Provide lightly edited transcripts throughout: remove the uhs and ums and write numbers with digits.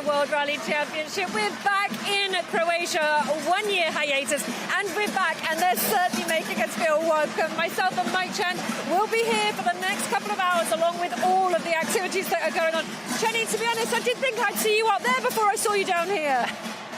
the World Rally Championship. We're back in Croatia, 1 year hiatus, and we're back, and they're certainly making us feel welcome. Myself and Mike Chen will be here for the next couple of hours, along with all of the activities that are going on. Chenny, to be honest, I did think I'd see you up there before I saw you down here.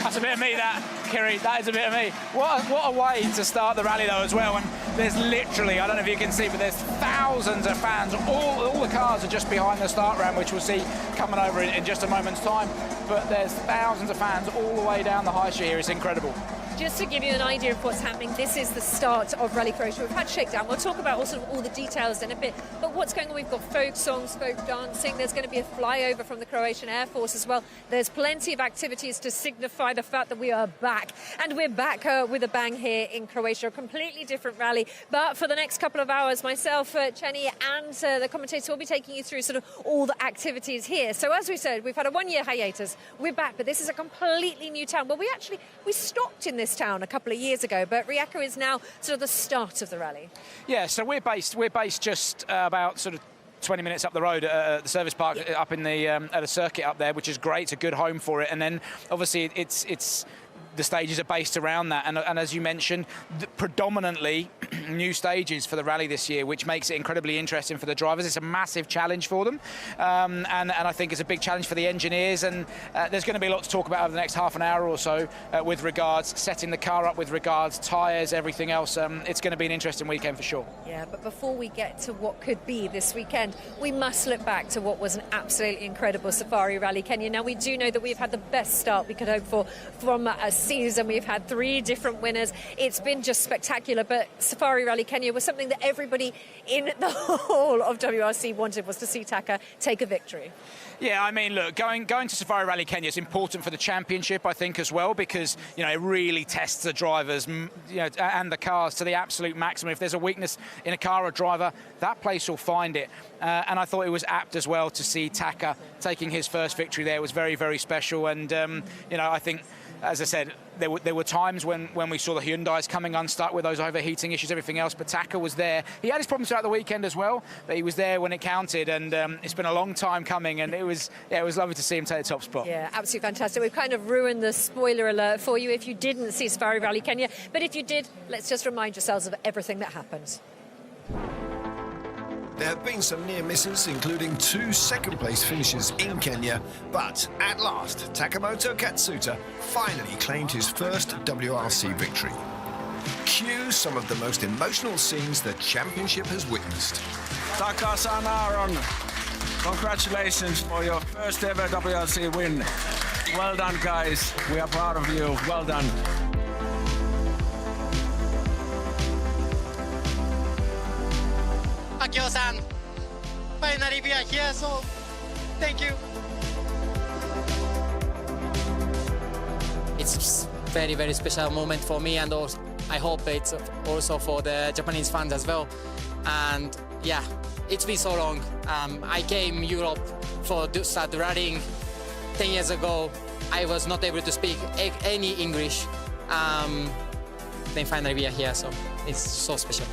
That's a bit of me, that, Kiri. That is a bit of me. What a way to start the rally, though, as well. And there's literally, I don't know if you can see, but there's thousands of fans. All the cars are just behind the start ramp, which we'll see coming over in just a moment's time. But there's thousands of fans all the way down the high street here. It's incredible. Just to give you an idea of what's happening, this is the start of Rally Croatia. We've had shakedown. We'll talk about all the details in a bit. But what's going on? We've got folk songs, folk dancing. There's going to be a flyover from the Croatian Air Force as well. There's plenty of activities to signify the fact that we are back. And we're back with a bang here in Croatia. A completely different rally. But for the next couple of hours, myself, Chenny, and the commentator will be taking you through sort of all the activities here. So as we said, we've had a 1 year hiatus. We're back, but this is a completely new town. Well, we stopped in this town a couple of years ago, but Rijeka is now sort of the start of the rally. Yeah, so we're based just about sort of 20 minutes up the road at the service park, up in the at a circuit up there, which is great. It's a good home for it. And then obviously it's the stages are based around that, and as you mentioned, predominantly new stages for the rally this year, which makes it incredibly interesting for the drivers. It's a massive challenge for them, and I think it's a big challenge for the engineers, and there's going to be a lot to talk about over the next half an hour or so with regards setting the car up, with regards tyres, everything else. It's going to be an interesting weekend for sure. Yeah, but before we get to what could be this weekend, we must look back to what was an absolutely incredible Safari Rally Kenya. Now, we do know that we've had the best start we could hope for from a season. We've had 3 different winners. It's been just spectacular, but Safari Rally Kenya was something that everybody in the whole of WRC wanted, was to see Taka take a victory. Yeah, I mean, look, going to Safari Rally Kenya is important for the championship, I think, as well, because, you know, it really tests the drivers, and the cars to the absolute maximum. If there's a weakness in a car or driver, that place will find it. And I thought it was apt as well to see Taka taking his first victory there. It was very, very special. And, you know, I think, as I said, there were times when we saw the Hyundais coming unstuck with those overheating issues, everything else, but Taka was there. He had his problems throughout the weekend as well, but he was there when it counted, and it's been a long time coming, and it was lovely to see him take the top spot. Yeah, absolutely fantastic. We've kind of ruined the spoiler alert for you if you didn't see Safari Rally Kenya, but if you did, let's just remind yourselves of everything that happened. There have been some near misses, including 2 second-place finishes in Kenya, but at last, Takamoto Katsuta finally claimed his first WRC victory. Cue some of the most emotional scenes the championship has witnessed. Taka-san, Aaron, congratulations for your first ever WRC win. Well done, guys. We are proud of you. Well done. Akio-san, finally we are here, so thank you. It's very, very special moment for me, and also, I hope it's also for the Japanese fans as well. And yeah, it's been so long. I came Europe to start rallying 10 years ago. I was not able to speak any English. Then finally we are here, so it's so special.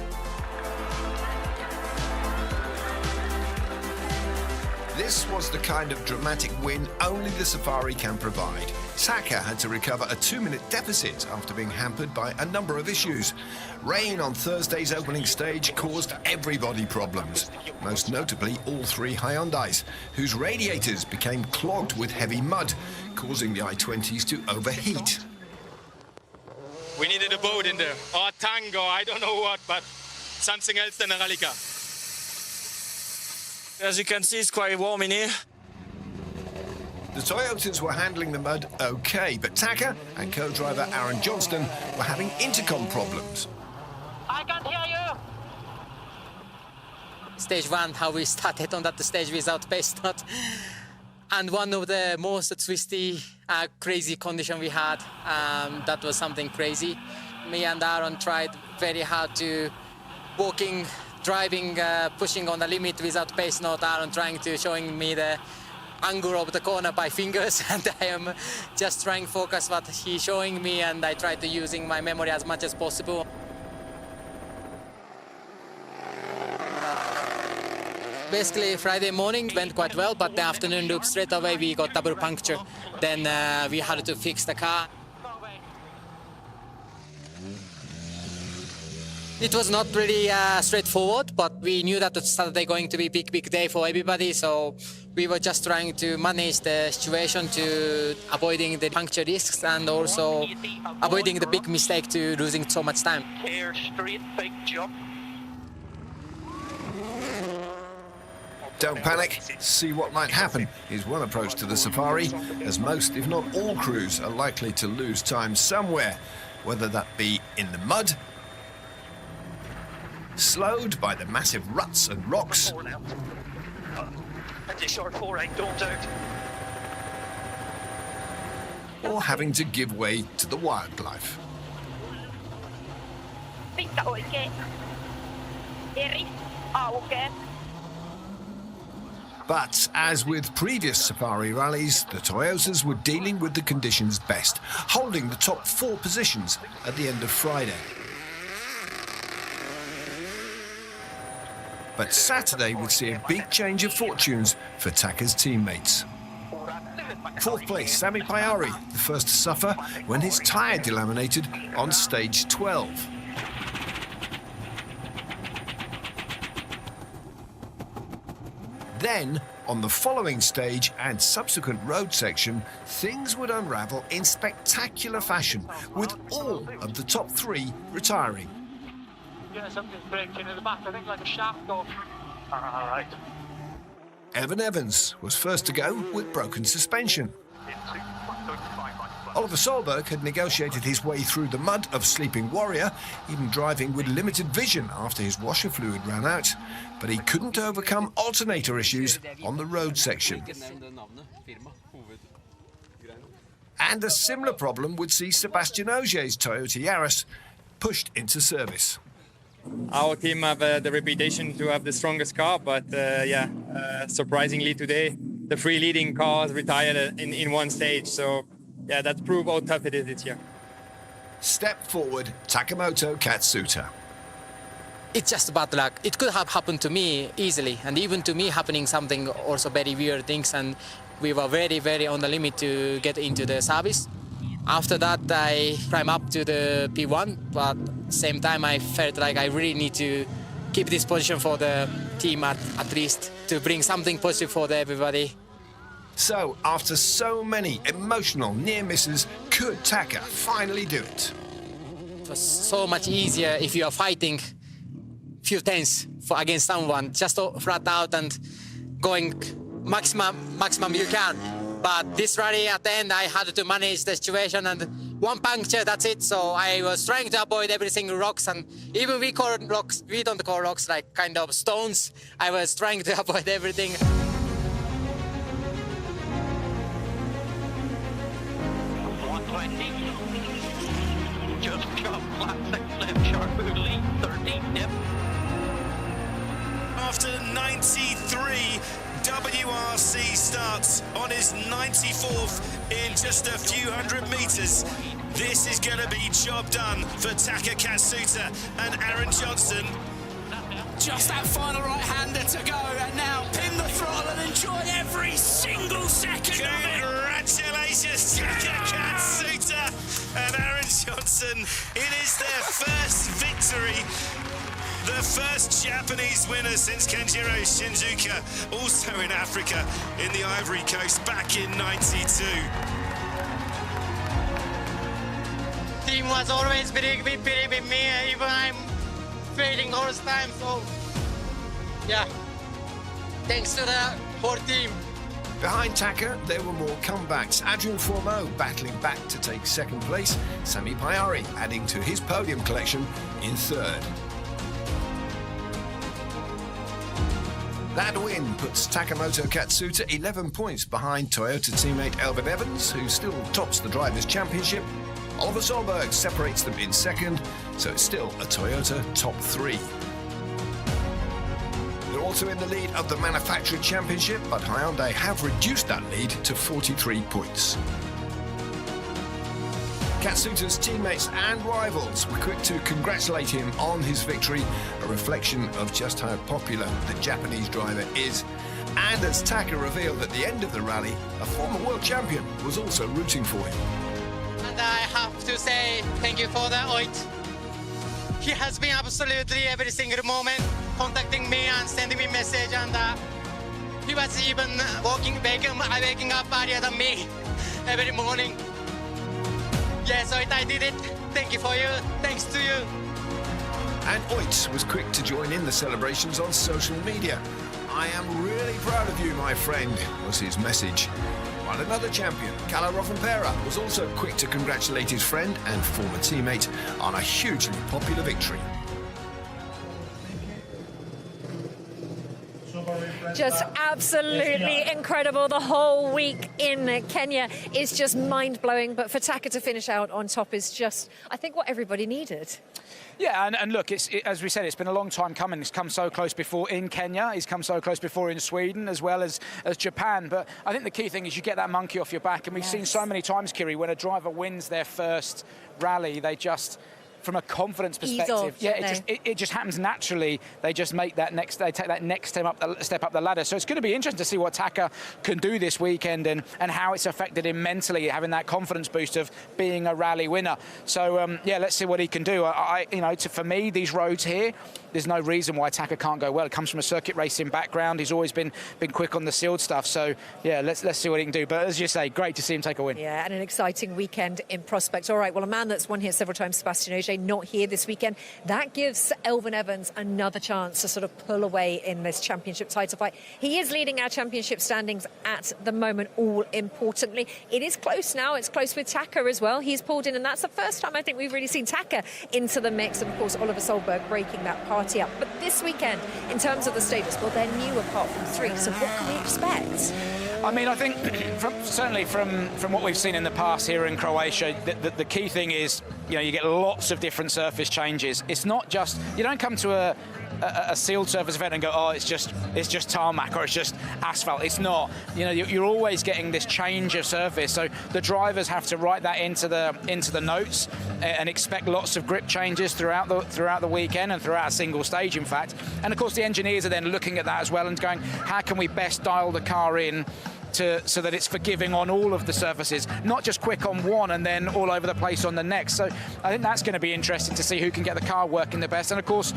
This was the kind of dramatic win only the Safari can provide. Taka had to recover a 2-minute deficit after being hampered by a number of issues. Rain on Thursday's opening stage caused everybody problems, most notably all 3 Hyundais, whose radiators became clogged with heavy mud, causing the i20s to overheat. We needed a boat in there, or a tango, I don't know what, but something else than a rally car. As you can see, it's quite warm in here. The Toyotas were handling the mud okay, but Taka and co-driver Aaron Johnston were having intercom problems. I can't hear you! Stage 1, how we started on that stage without pace start. And one of the most twisty, crazy condition we had, that was something crazy. Me and Aaron tried very hard to driving, pushing on the limit without pace note. Aaron trying to showing me the angle of the corner by fingers, and I am just trying to focus what he's showing me, and I try to using my memory as much as possible. Basically, Friday morning went quite well, but the afternoon loop straight away we got double puncture. Then we had to fix the car. It was not really straightforward, but we knew that it's Saturday going to be big day for everybody. So we were just trying to manage the situation to avoiding the puncture risks and also avoiding the big mistake to losing so much time. Air straight, big jump. Don't panic, see what might happen is one approach to the safari, as most, if not all crews, are likely to lose time somewhere, whether that be in the mud, slowed by the massive ruts and rocks, That's a short 4-8, don't doubt. or having to give way to the wildlife. Pinta oikein. Eri. Aukeat. But as with previous safari rallies, the Toyotas were dealing with the conditions best, holding the top 4 positions at the end of Friday. But Saturday would see a big change of fortunes for Taka's teammates. 4th place, Sami Pajari, the first to suffer when his tyre delaminated on stage 12. Then, on the following stage and subsequent road section, things would unravel in spectacular fashion, with all of the top 3 retiring. Yeah, something's breaking in the back, I think like a shaft off. All right. Evan Evans was first to go with broken suspension. Oliver Solberg had negotiated his way through the mud of Sleeping Warrior, even driving with limited vision after his washer fluid ran out. But he couldn't overcome alternator issues on the road section. And a similar problem would see Sebastian Ogier's Toyota Yaris pushed into service. Our team have the reputation to have the strongest car, but surprisingly today, the 3 leading cars retired in one stage. So yeah, that proved how tough it is this year. Step forward, Takamoto Katsuta. It's just bad luck. It could have happened to me easily, and even to me happening something also very weird things, and we were very on the limit to get into the service. After that, I climbed up to the P1, but same time I felt like I really need to keep this position for the team at least to bring something positive for everybody. So, after so many emotional near misses, could Taka finally do it? It was so much easier if you are fighting few tenths against someone, just flat out and going maximum you can. But this rally at the end, I had to manage the situation, and one puncture, that's it. So I was trying to avoid every single rocks, and even we call rocks, we don't call rocks like kind of stones. I was trying to avoid everything. 120. Just got flat 6 left, sharp lead 13 dip. After 93, WRC starts on his 94th in just a few hundred meters. This is going to be job done for Taka Katsuta and Aaron Johnson. Just that final right-hander to go, and now pin the throttle and enjoy every single second of it. Congratulations, Taka Katsuta and Aaron Johnson. It is their first victory. The first Japanese winner since Kenjiro Shinjuka, also in Africa, in the Ivory Coast, back in '92. Team was always very with me, even I'm failing all the time. So, yeah, thanks to the whole team. Behind Taka, there were more comebacks. Adrian Formeau battling back to take 2nd place. Sami Pajari adding to his podium collection in 3rd. That win puts Takamoto Katsuta 11 points behind Toyota teammate Elvin Evans, who still tops the Drivers' Championship. Oliver Solberg separates them in 2nd, so it's still a Toyota top 3. They're also in the lead of the Manufacturer Championship, but Hyundai have reduced that lead to 43 points. Katsuta's teammates and rivals were quick to congratulate him on his victory, a reflection of just how popular the Japanese driver is. And as Taka revealed at the end of the rally, a former world champion was also rooting for him. And I have to say thank you for the Oit. He has been absolutely every single moment contacting me and sending me message, and he was even waking up earlier than me every morning. Yes, Oit, I did it. Thank you for you. Thanks to you. And Oit was quick to join in the celebrations on social media. "I am really proud of you, my friend," was his message. While another champion, Kalle Rovanperä, was also quick to congratulate his friend and former teammate on a hugely popular victory. Just absolutely incredible. The whole week in Kenya is just mind-blowing. But for Taka to finish out on top is just, I think, what everybody needed. Yeah, and look, as we said, it's been a long time coming. He's come so close before in Kenya. He's come so close before in Sweden as well as Japan. But I think the key thing is you get that monkey off your back. And we've seen so many times, Kiri, when a driver wins their first rally, they just, from a confidence perspective, it just happens naturally. They just make that they take that next step up the ladder. So it's going to be interesting to see what Taka can do this weekend and how it's affected him mentally, having that confidence boost of being a rally winner. So yeah, let's see what he can do. For me, these roads here, there's no reason why Taka can't go well. It comes from a circuit racing background. He's always been quick on the sealed stuff. So yeah, let's see what he can do. But as you say, great to see him take a win. Yeah, and an exciting weekend in prospect. All right, well, a man that's won here several times, Sebastian Ogier, not here this weekend. That gives Elfyn Evans another chance to sort of pull away in this championship title fight. He is leading our championship standings at the moment, all importantly. It is close now. It's close with Taka as well. He's pulled in, and that's the first time I think we've really seen Taka into the mix. And of course, Oliver Solberg breaking that party up. But this weekend, in terms of the status, well, they're new apart from 3. So what can we expect? I mean, I think certainly from what we've seen in the past here in Croatia, the key thing is, you get lots of different surface changes. It's not just, you don't come to a sealed surface event and go, oh, it's just tarmac or it's just asphalt. It's not. You're always getting this change of surface. So the drivers have to write that into the notes and expect lots of grip changes throughout the weekend and throughout a single stage, in fact. And of course, the engineers are then looking at that as well and going, how can we best dial the car in so that it's forgiving on all of the surfaces, not just quick on one and then all over the place on the next. So I think that's going to be interesting to see who can get the car working the best. And of course,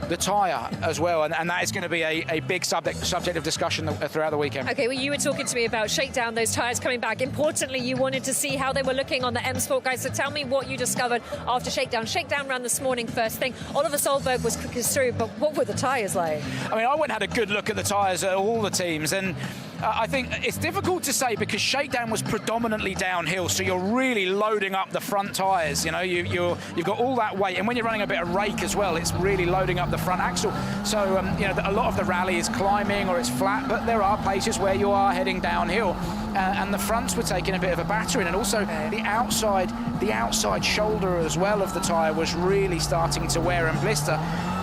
the tyre as well. And that is going to be a big subject of discussion throughout the weekend. Okay, well, you were talking to me about shakedown, those tyres coming back. Importantly, you wanted to see how they were looking on the M Sport guys. So tell me what you discovered after shakedown. Shakedown ran this morning first thing. Oliver Solberg was quickest through, but what were the tyres like? I mean, I went and had a good look at the tyres at all the teams, and I think it's difficult to say because shakedown was predominantly downhill, so you're really loading up the front tyres. You've got all that weight, and when you're running a bit of rake as well, it's really loading up the front axle. So a lot of the rally is climbing or it's flat, but there are places where you are heading downhill, and the fronts were taking a bit of a battering, and also the outside shoulder as well of the tyre was really starting to wear and blister.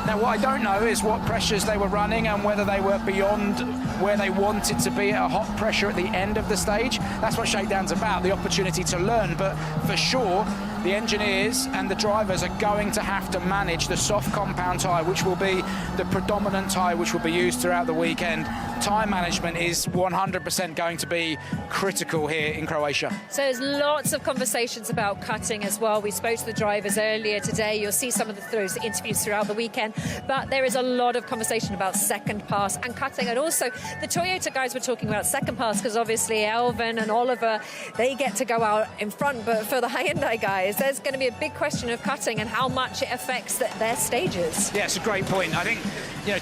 Now, what I don't know is what pressures they were running and whether they were beyond where they wanted to be at a hot pressure at the end of the stage. That's what shakedown's about, the opportunity to learn. But for sure, the engineers and the drivers are going to have to manage the soft compound tyre, which will be the predominant tyre which will be used throughout the weekend. Tyre management is 100% going to be critical here in Croatia. So there's lots of conversations about cutting as well. We spoke to the drivers earlier today. You'll see some of those interviews throughout the weekend. But there is a lot of conversation about second pass and cutting. And also, the Toyota guys were talking about second pass because obviously Elfyn and Oliver, they get to go out in front. But for the Hyundai guys, there's going to be a big question of cutting and how much it affects their stages. Yeah, it's a great point. I think,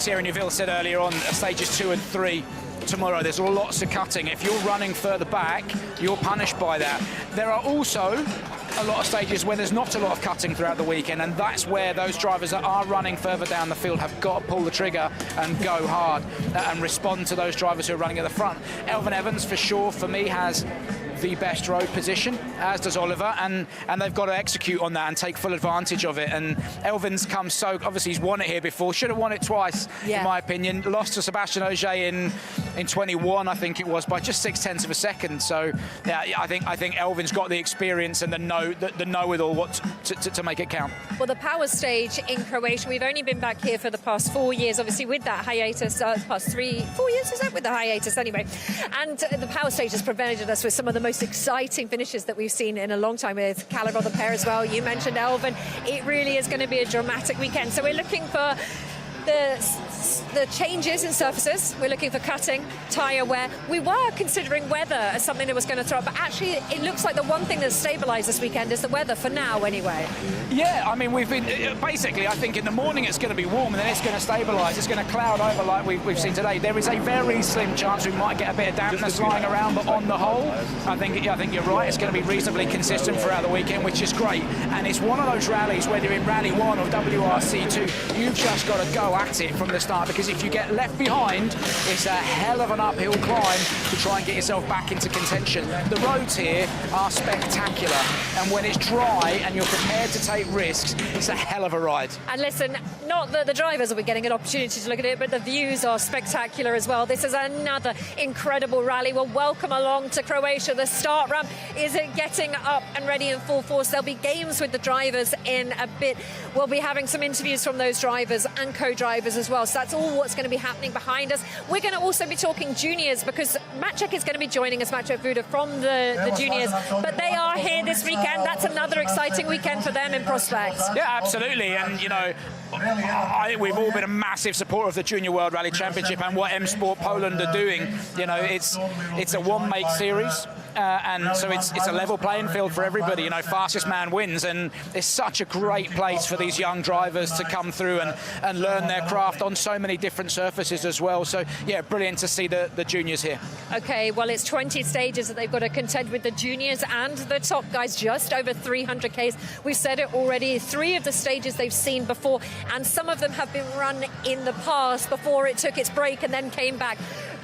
Thierry Neuville said earlier on, stages 2 and 3 tomorrow, there's lots of cutting. If you're running further back, you're punished by that. There are also a lot of stages where there's not a lot of cutting throughout the weekend, and that's where those drivers that are running further down the field have got to pull the trigger and go hard and respond to those drivers who are running at the front. Elfyn Evans, for sure, for me, has the best road position, as does Oliver, and they've got to execute on that and take full advantage of it. And Elvin's come so, obviously he's won it here before, should have won it twice, in my opinion. Lost to Sebastian Ogier in 21, I think it was, by just 0.6 of a second. So yeah, I think Elvin's got the experience and the know-it-all what to make it count. Well, the power stage in Croatia, we've only been back here for the past 4 years, obviously with that hiatus, past 4 years, is that, with the hiatus anyway. And the power stage has provided us with some of the most exciting finishes that we've seen in a long time, with Kalle on the pair as well. You mentioned Elvin. It really is going to be a dramatic weekend. So we're looking for the changes in surfaces. We're looking for cutting, tyre wear. We were considering weather as something that was going to throw up, but actually it looks like the one thing that's stabilised this weekend is the weather for now anyway. Yeah, I mean, we've been, basically, I think in the morning it's going to be warm and then it's going to stabilise. It's going to cloud over like we've seen today. There is a very slim chance we might get a bit of dampness lying around, but on the whole, I think you're right. It's going to be reasonably consistent throughout the weekend, which is great. And it's one of those rallies, whether in Rally 1 or WRC 2, you've just got to go at it from the start, because if you get left behind, it's a hell of an uphill climb to try and get yourself back into contention. The roads here are spectacular, and when it's dry and you're prepared to take risks, it's a hell of a ride. And listen, not that the drivers will be getting an opportunity to look at it, but the views are spectacular as well. This is another incredible rally. Well, welcome along to Croatia. The start ramp is getting up and ready in full force. There'll be games with the drivers in a bit. We'll be having some interviews from those drivers and co-drivers as well. So that's all what's going to be happening behind us. We're going to also be talking juniors, because Maciek is going to be joining us, Maciek Vuda, from the juniors. But they are here this weekend. That's another exciting weekend for them in prospect. Yeah, absolutely. And, you know, I think we've all been a massive supporter of the Junior World Rally Championship and what M Sport Poland are doing. You know, it's a one-make series. And so it's a level playing field for everybody. You know, fastest man wins, and it's such a great place for these young drivers to come through and learn their craft on so many different surfaces as well. So yeah, brilliant to see the juniors here. Okay, well, it's 20 stages that they've got to contend with, the juniors and the top guys, just over 300 Ks. We've said it already, 3 of the stages they've seen before, and some of them have been run in the past before it took its break and then came back.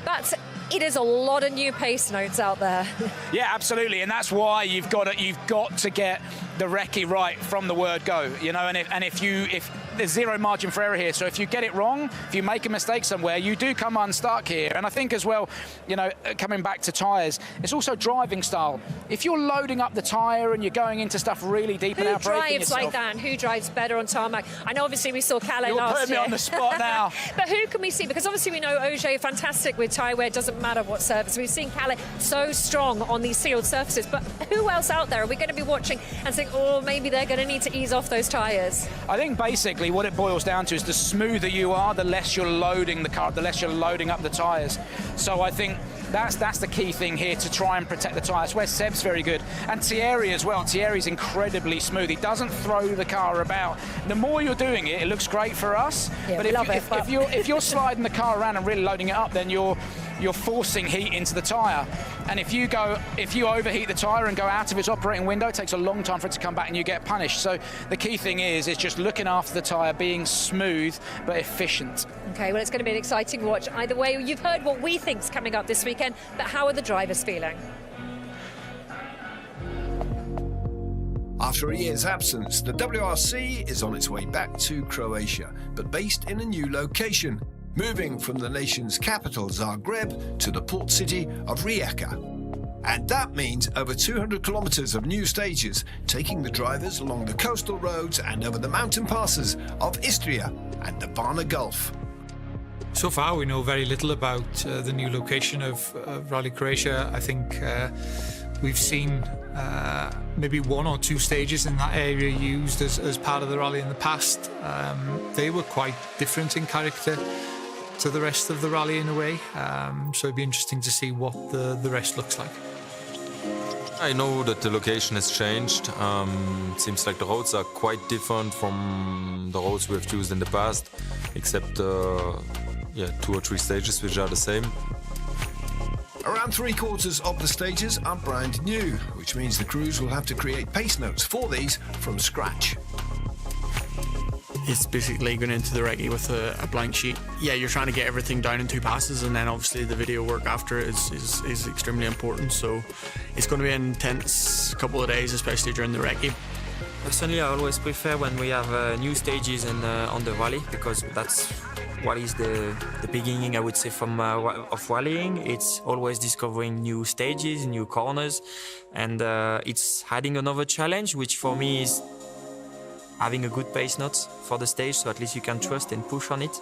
But it is a lot of new pace notes out there. Yeah, absolutely, and that's why you've got to get the recce right from the word go. You know, and if there's zero margin for error here, so if you get it wrong, if you make a mistake somewhere, you do come unstuck here. And I think as well, you know, coming back to tyres, it's also driving style. If you're loading up the tyre and you're going into stuff really deep and out braking yourself, who drives like that, and who drives better on tarmac? I know obviously we saw Kalle last year. You're putting me on the spot now. But who can we see? Because obviously we know Ogier fantastic with tyre wear, doesn't matter what surface. We've seen Kalle so strong on these sealed surfaces, but who else out there are we going to be watching and saying, oh, maybe they're going to need to ease off those tyres? I think basically what it boils down to is the smoother you are, the less you're loading the car, the less you're loading up the tyres. So I think that's the key thing here, to try and protect the tyres. Where Seb's very good, and Thierry as well. Thierry's incredibly smooth. He doesn't throw the car about. The more you're doing it, it looks great for us. Yeah, but if you're sliding the car around and really loading it up, then you're forcing heat into the tyre. And if you overheat the tyre and go out of its operating window, it takes a long time for it to come back and you get punished. So the key thing is just looking after the tyre, being smooth but efficient. Okay, well, it's going to be an exciting watch. Either way, you've heard what we think's coming up this weekend, but how are the drivers feeling? After a year's absence, the WRC is on its way back to Croatia, but based in a new location, moving from the nation's capital, Zagreb, to the port city of Rijeka. And that means over 200 kilometers of new stages, taking the drivers along the coastal roads and over the mountain passes of Istria and the Varna Gulf. So far, we know very little about the new location of Rally Croatia. I think we've seen maybe 1 or 2 stages in that area used as part of the rally in the past. They were quite different in character to the rest of the rally in a way, so it'd be interesting to see what the rest looks like. I know that the location has changed. Seems like the roads are quite different from the roads we have used in the past, except 2 or 3 stages which are the same. Around 3/4 of the stages are brand new, which means the crews will have to create pace notes for these from scratch. it's basically going into the recce with a blank sheet. Yeah, you're trying to get everything down in 2 passes, and then obviously the video work after is extremely important. So it's going to be an intense couple of days, especially during the recce. Personally, I always prefer when we have new stages on the rally, because that's what is the beginning, I would say, of rallying. It's always discovering new stages, new corners, and it's adding another challenge, which for me is having a good pace note for the stage, so at least you can trust and push on it.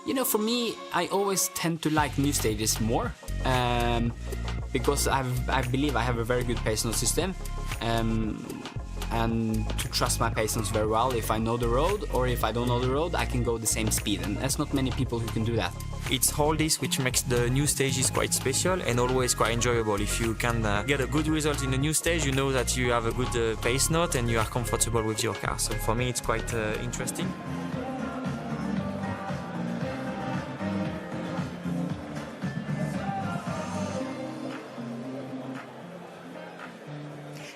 You know, for me, I always tend to like new stages more, because I believe I have a very good pace note system. And to trust my pace notes very well. If I know the road, or if I don't know the road, I can go the same speed, and there's not many people who can do that. It's all this which makes the new stages quite special and always quite enjoyable. If you can get a good result in the new stage, you know that you have a good pace note and you are comfortable with your car. So for me, it's quite interesting.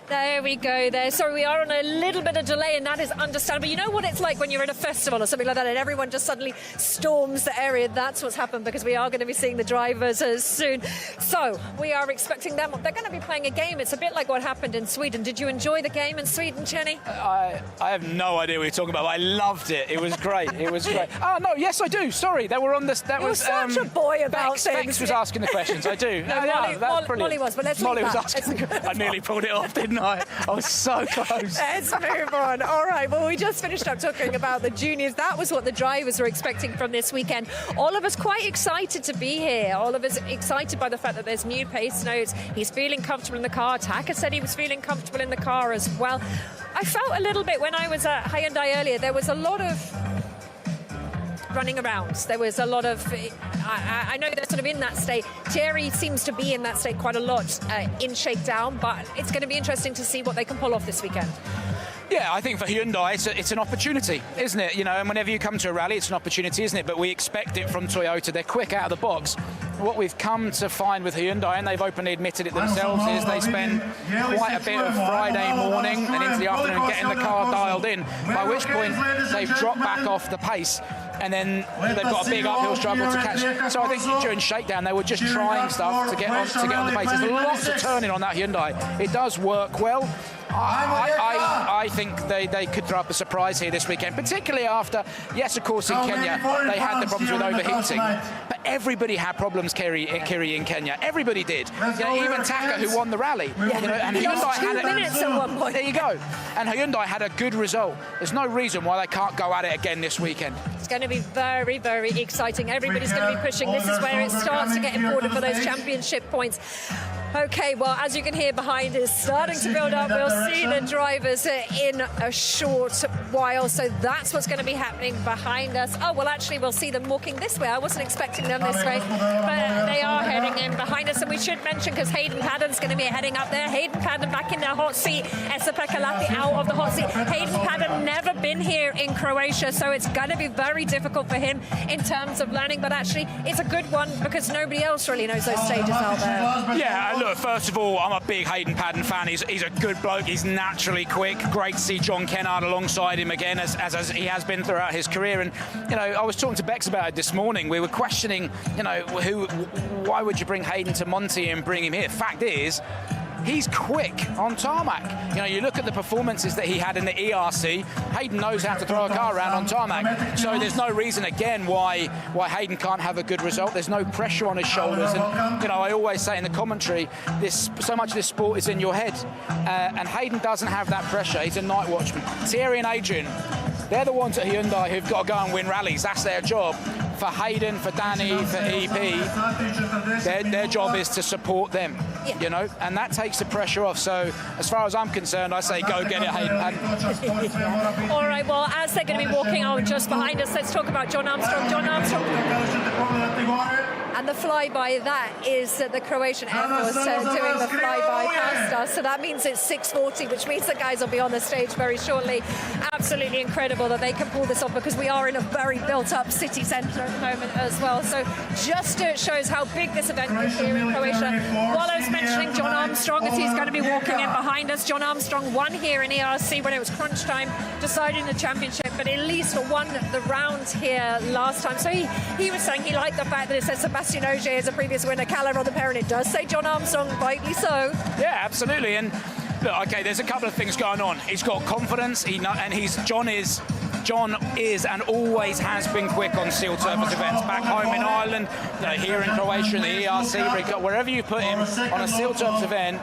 There we go there. Sorry, we are on a little bit of delay, and that is understandable. You know what it's like when you're at a festival or something like that and everyone just suddenly storms the area. That's what's happened, because we are going to be seeing the drivers soon. So we are expecting them. They're going to be playing a game. It's a bit like what happened in Sweden. Did you enjoy the game in Sweden, Chenny? I have no idea what you're talking about, but I loved it. It was great. It was great. Oh, no, yes, I do. Sorry, they were on this. That was such a boy about things. Bex was asking the questions. I do. No, Molly was, but let's Molly leave was that. asking. I nearly pulled it off, didn't I? I was so close. Let's move on. All right, well, we just finished up talking about the juniors. That was what the drivers were expecting from this weekend. All of us quite excited to be here. All of us excited by the fact that there's new pace notes. He's feeling comfortable in the car. Taka said he was feeling comfortable in the car as well. I felt a little bit when I was at Hyundai earlier, there was a lot of running around. There was a lot of, I know they're sort of in that state. Thierry seems to be in that state quite a lot in shakedown, but it's going to be interesting to see what they can pull off this weekend. Yeah, I think for Hyundai, it's an opportunity, isn't it? You know, and whenever you come to a rally, it's an opportunity, isn't it? But we expect it from Toyota. They're quick out of the box. What we've come to find with Hyundai, and they've openly admitted it themselves, is they spend quite a bit of Friday morning and into the afternoon getting the car dialed in, by which point they've dropped back off the pace. And then they've got a big uphill struggle to catch. So I think during shakedown they were just trying stuff to get on the pace. There's lots of turning on that Hyundai. It does work well. I think they could throw up a surprise here this weekend, particularly after, yes, of course, in Kenya they had the problems with overheating, but everybody had problems, Kiri, in Kenya. Everybody did. You know, even Taka, who won the rally. Yeah. You know, and Hyundai had 2 minutes at one point. There you go. And Hyundai had a good result. There's no reason why they can't go at it again this weekend. It's going to be very, very exciting. Everybody's going to be pushing. This is where it starts to get important for those championship points. Okay, well, as you can hear behind us, starting to build up. We'll see the drivers in a short while. So that's what's going to be happening behind us. Oh, well, actually, we'll see them walking this way. I wasn't expecting them this way, but they are heading in behind us. And we should mention, because Hayden Padden's going to be heading up there. Hayden Padden back in the hot seat. Esa-Pekka Lahti out of the hot seat. Hayden Padden never been here in Croatia, so it's going to be very difficult for him in terms of learning. But actually, it's a good one because nobody else really knows those stages out there. Yeah, look, first of all, I'm a big Hayden Padden fan. He's a good bloke. He's naturally quick. Great to see John Kennard alongside him again, as he has been throughout his career. And, you know, I was talking to Bex about it this morning. We were questioning, you know, why would you bring Hayden to Monty and bring him here? Fact is, he's quick on tarmac. You know, you look at the performances that he had in the ERC, Hayden knows how to throw a car around on tarmac. So there's no reason, again, why Hayden can't have a good result. There's no pressure on his shoulders. And, you know, I always say in the commentary, so much of this sport is in your head. And Hayden doesn't have that pressure. He's a night watchman. Thierry and Adrian, they're the ones at Hyundai who've got to go and win rallies. That's their job. For Hayden, for Danny, for EP, their job is to support them, you know, and that takes the pressure off. So as far as I'm concerned, I say go get it, Hayden. All right, well, as they're going to be walking on just behind us, let's talk about John Armstrong. John Armstrong. And And the flyby, that is the Croatian Air Force doing the flyby past us. So that means it's 6:40, which means the guys will be on the stage very shortly. Absolutely incredible that they can pull this off, because we are in a very built-up city centre at the moment as well. So just shows how big this event is here in Croatia. While I was mentioning John Armstrong, as he's going to be walking in behind us, John Armstrong won here in ERC when it was crunch time, deciding the championship, but at least won the round here last time. So he was saying he liked the fact that it says Sebastian Ogier is a previous winner, Callum on the pair, and it does say John Armstrong, rightly so. Yeah, absolutely. And look, okay, there's a couple of things going on. He's got confidence, John is and always has been quick on sealed surface events. Back home in Ireland, here in Croatia, in the ERC, wherever you put him on a sealed surface event,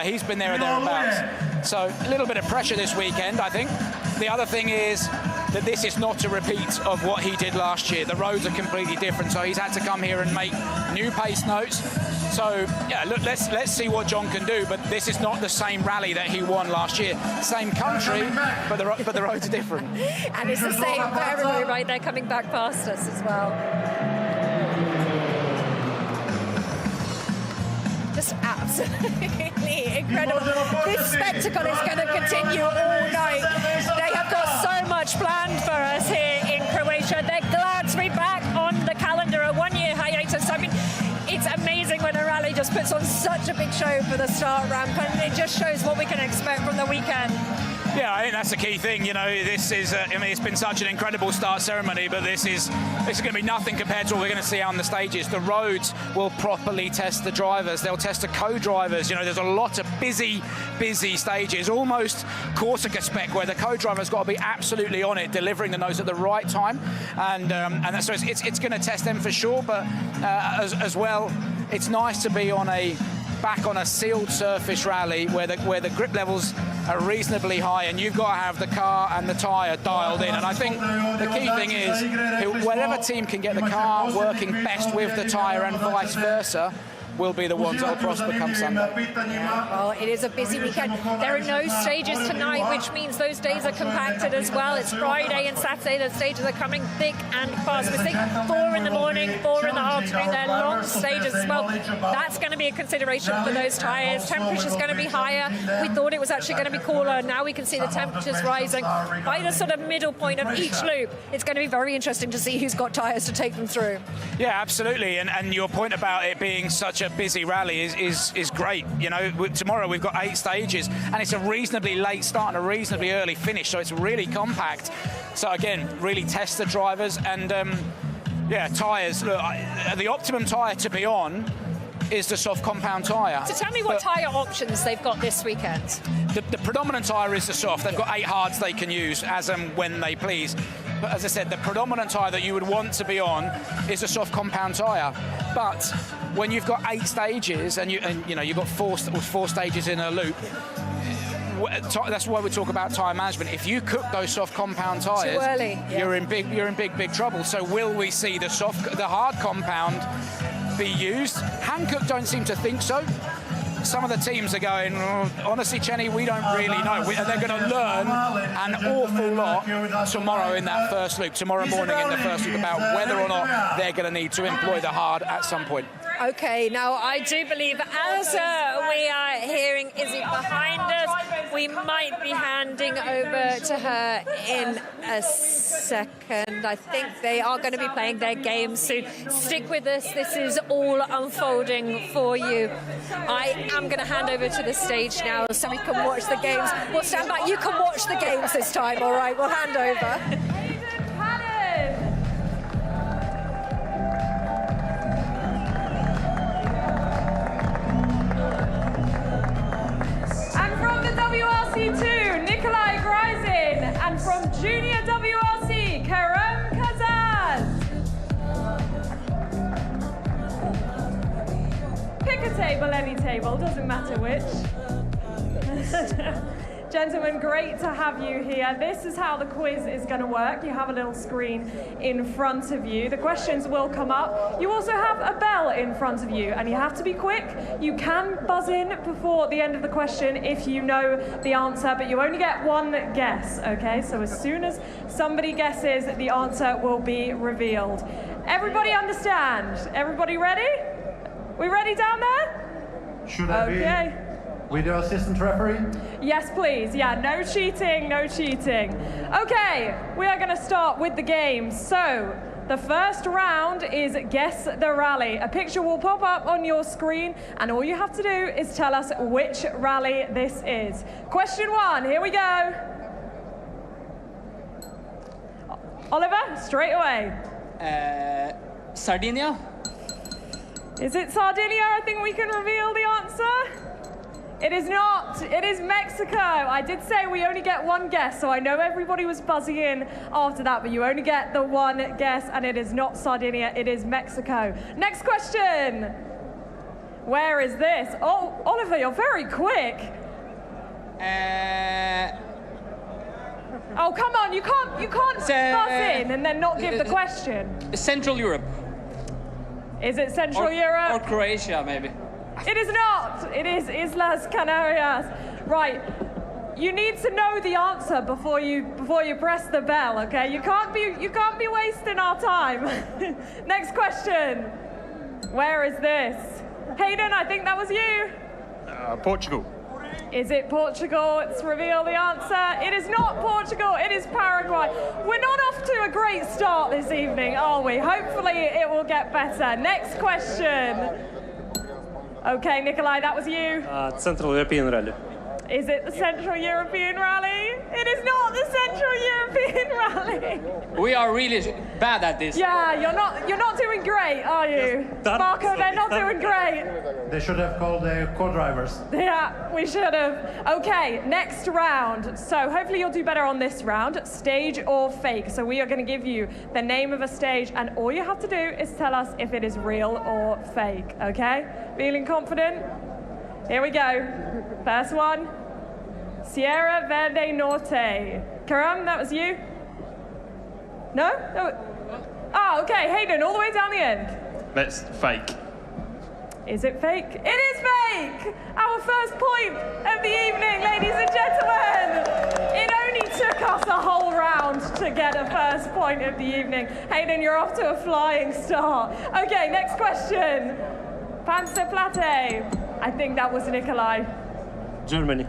he's been there or thereabouts. So a little bit of pressure this weekend, I think. The other thing is that this is not a repeat of what he did last year. The roads are completely different, so he's had to come here and make new pace notes. So, yeah, look, let's see what John can do, but this is not the same rally that he won last year. Same country, but the roads are different. And it's the same for everybody right there coming back past us as well. Just absolutely incredible. This spectacle is going to continue all night. They have got so much planned for us here in Croatia. They're glad to be back on the calendar, a one-year hiatus. I mean, it's amazing when a rally just puts on such a big show for the start ramp, and it just shows what we can expect from the weekend. Yeah, I think that's the key thing. This is, it's been such an incredible start ceremony, but this is going to be nothing compared to what we're going to see on the stages. The roads will properly test the drivers. They'll test the co-drivers. There's a lot of busy stages, almost Corsica spec, where the co-driver's got to be absolutely on it, delivering the nose at the right time, and so it's going to test them for sure. But as well, it's nice to be back on a sealed surface rally where the grip levels are reasonably high, and you've got to have the car and the tyre dialed in. And I think the key thing is whatever team can get the car working best with the tyre and vice versa will be the ones that will prosper come Sunday. Well, it is a busy weekend. There are no stages tonight, which means those days are compacted as well. It's Friday and Saturday. The stages are coming thick and fast. We're seeing 4 in the morning, 4 in the afternoon. They're long stages as well. That's going to be a consideration for those tyres. Temperature's going to be higher. We thought it was actually going to be cooler. Now we can see the temperatures rising. By the sort of middle point of each loop, it's going to be very interesting to see who's got tyres to take them through. Yeah, absolutely. And your point about it being such a busy rally is great. Tomorrow we've got 8 stages, and it's a reasonably late start and a reasonably early finish, so it's really compact. So again, really test the drivers. And tyres. Look, the optimum tyre to be on is the soft compound tyre. So tell me what tyre options they've got this weekend. The predominant tyre is the soft. They've got 8 hards they can use as and when they please. But as I said, the predominant tyre that you would want to be on is a soft compound tyre. But when you've got 8 stages and you've got 4 stages in a loop, that's why we talk about tyre management. If you cook those soft compound tyres, too early, you're in big trouble. So will we see the hard compound be used? Hankook don't seem to think so. Some of the teams are going, honestly, Chenny, we don't really know. They're going to learn an awful lot tomorrow in that first loop, tomorrow morning in the first loop, about whether or not they're going to need to employ the hard at some point. Okay, now I do believe as we are hearing Izzy behind us, we might be handing over to her in a second. I think they are going to be playing their game soon. Stick with us. This is all unfolding for you. I am going to hand over to the stage now so we can watch the games. We'll stand back. You can watch the games this time, all right? We'll hand over. WRC 2, Nikolai Gryzin, and from Junior WRC, Kerem Kazan. Pick a table, any table, doesn't matter which. Gentlemen, great to have you here. This is how the quiz is going to work. You have a little screen in front of you. The questions will come up. You also have a bell in front of you, and you have to be quick. You can buzz in before the end of the question if you know the answer, but you only get one guess, okay? So as soon as somebody guesses, the answer will be revealed. Everybody understand? Everybody ready? We ready down there? Should I be video assistant referee? Yes, please. Yeah, no cheating, no cheating. Okay, we are going to start with the game. So, the first round is Guess the Rally. A picture will pop up on your screen, and all you have to do is tell us which rally this is. Question 1, here we go. Oliver, straight away. Sardinia? Is it Sardinia? I think we can reveal the answer. It is not. It is Mexico. I did say we only get one guess, so I know everybody was buzzing in after that, but you only get the one guess, and it is not Sardinia, it is Mexico. Next question. Where is this? Oh, Oliver, you're very quick. Oh, come on, you can't buzz in and then not give the question. Central Europe. Is it Central Europe? Or Croatia, maybe. It is not. It is Islas Canarias. Right. You need to know the answer before you press the bell, okay? You can't be wasting our time. Next question. Where is this? Hayden, I think that was you. Portugal. Is it Portugal? Let's reveal the answer. It is not Portugal, it is Paraguay. We're not off to a great start this evening, are we? Hopefully it will get better. Next question. Okay, Nikolai, that was you. Central European Rally. Is it the Central European Rally? It is not the Central European Rally. We are really bad at this. Yeah, you're not doing great, are you? Marco, they're not doing great. They should have called the co-drivers. Yeah, we should have. Okay, next round. So hopefully you'll do better on this round. Stage or fake. So we are going to give you the name of a stage, and all you have to do is tell us if it is real or fake, okay? Feeling confident? Here we go. First one. Sierra Verde Norte. Karam, that was you? No? Oh, okay. Hayden, all the way down the end. That's fake. Is it fake? It is fake! Our first point of the evening, ladies and gentlemen. It only took us a whole round to get a first point of the evening. Hayden, you're off to a flying start. Okay, next question. Panzerplatte. I think that was Nikolai. Germany.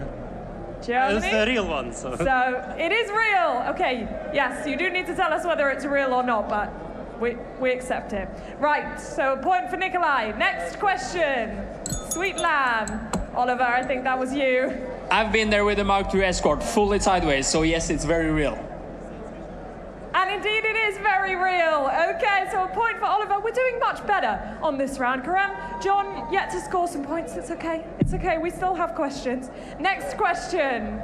Germany? It's the real one, so. So, it is real. Okay, yes, you do need to tell us whether it's real or not, but we accept it. Right, so a point for Nikolai. Next question. Sweet Lamb. Oliver, I think that was you. I've been there with the Mark II Escort, fully sideways, so yes, it's very real. And indeed it is very real. Okay, so a point for Oliver. We're doing much better on this round. Karam, John, yet to score some points. It's okay. It's okay. We still have questions. Next question.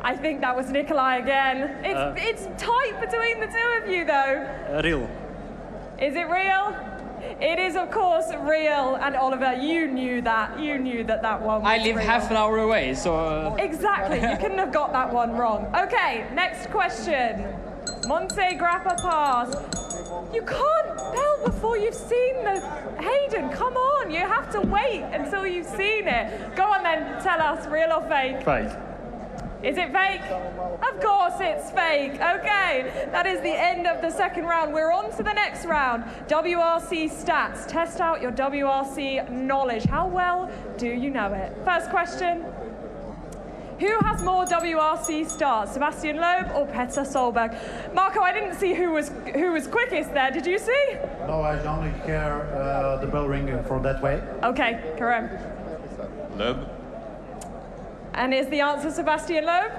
I think that was Nikolai again. It's tight between the two of you, though. Real. Is it real? It is, of course, real. And Oliver, you knew that. You knew that one was I live real. half an hour away, so... Exactly. You couldn't have got that one wrong. Okay, next question. Monte Grappa Pass. You can't tell before you've seen the... Hayden, come on. You have to wait until you've seen it. Go on then, tell us, real or fake? Fake. Is it fake? Of course it's fake. Okay, that is the end of the second round. We're on to the next round. WRC stats. Test out your WRC knowledge. How well do you know it? First question. Who has more WRC starts, Sebastian Loeb or Petter Solberg? Marco, I didn't see who was quickest there. Did you see? No, I only hear the bell ring from that way. Okay, Karim. Loeb. And is the answer Sebastian Loeb?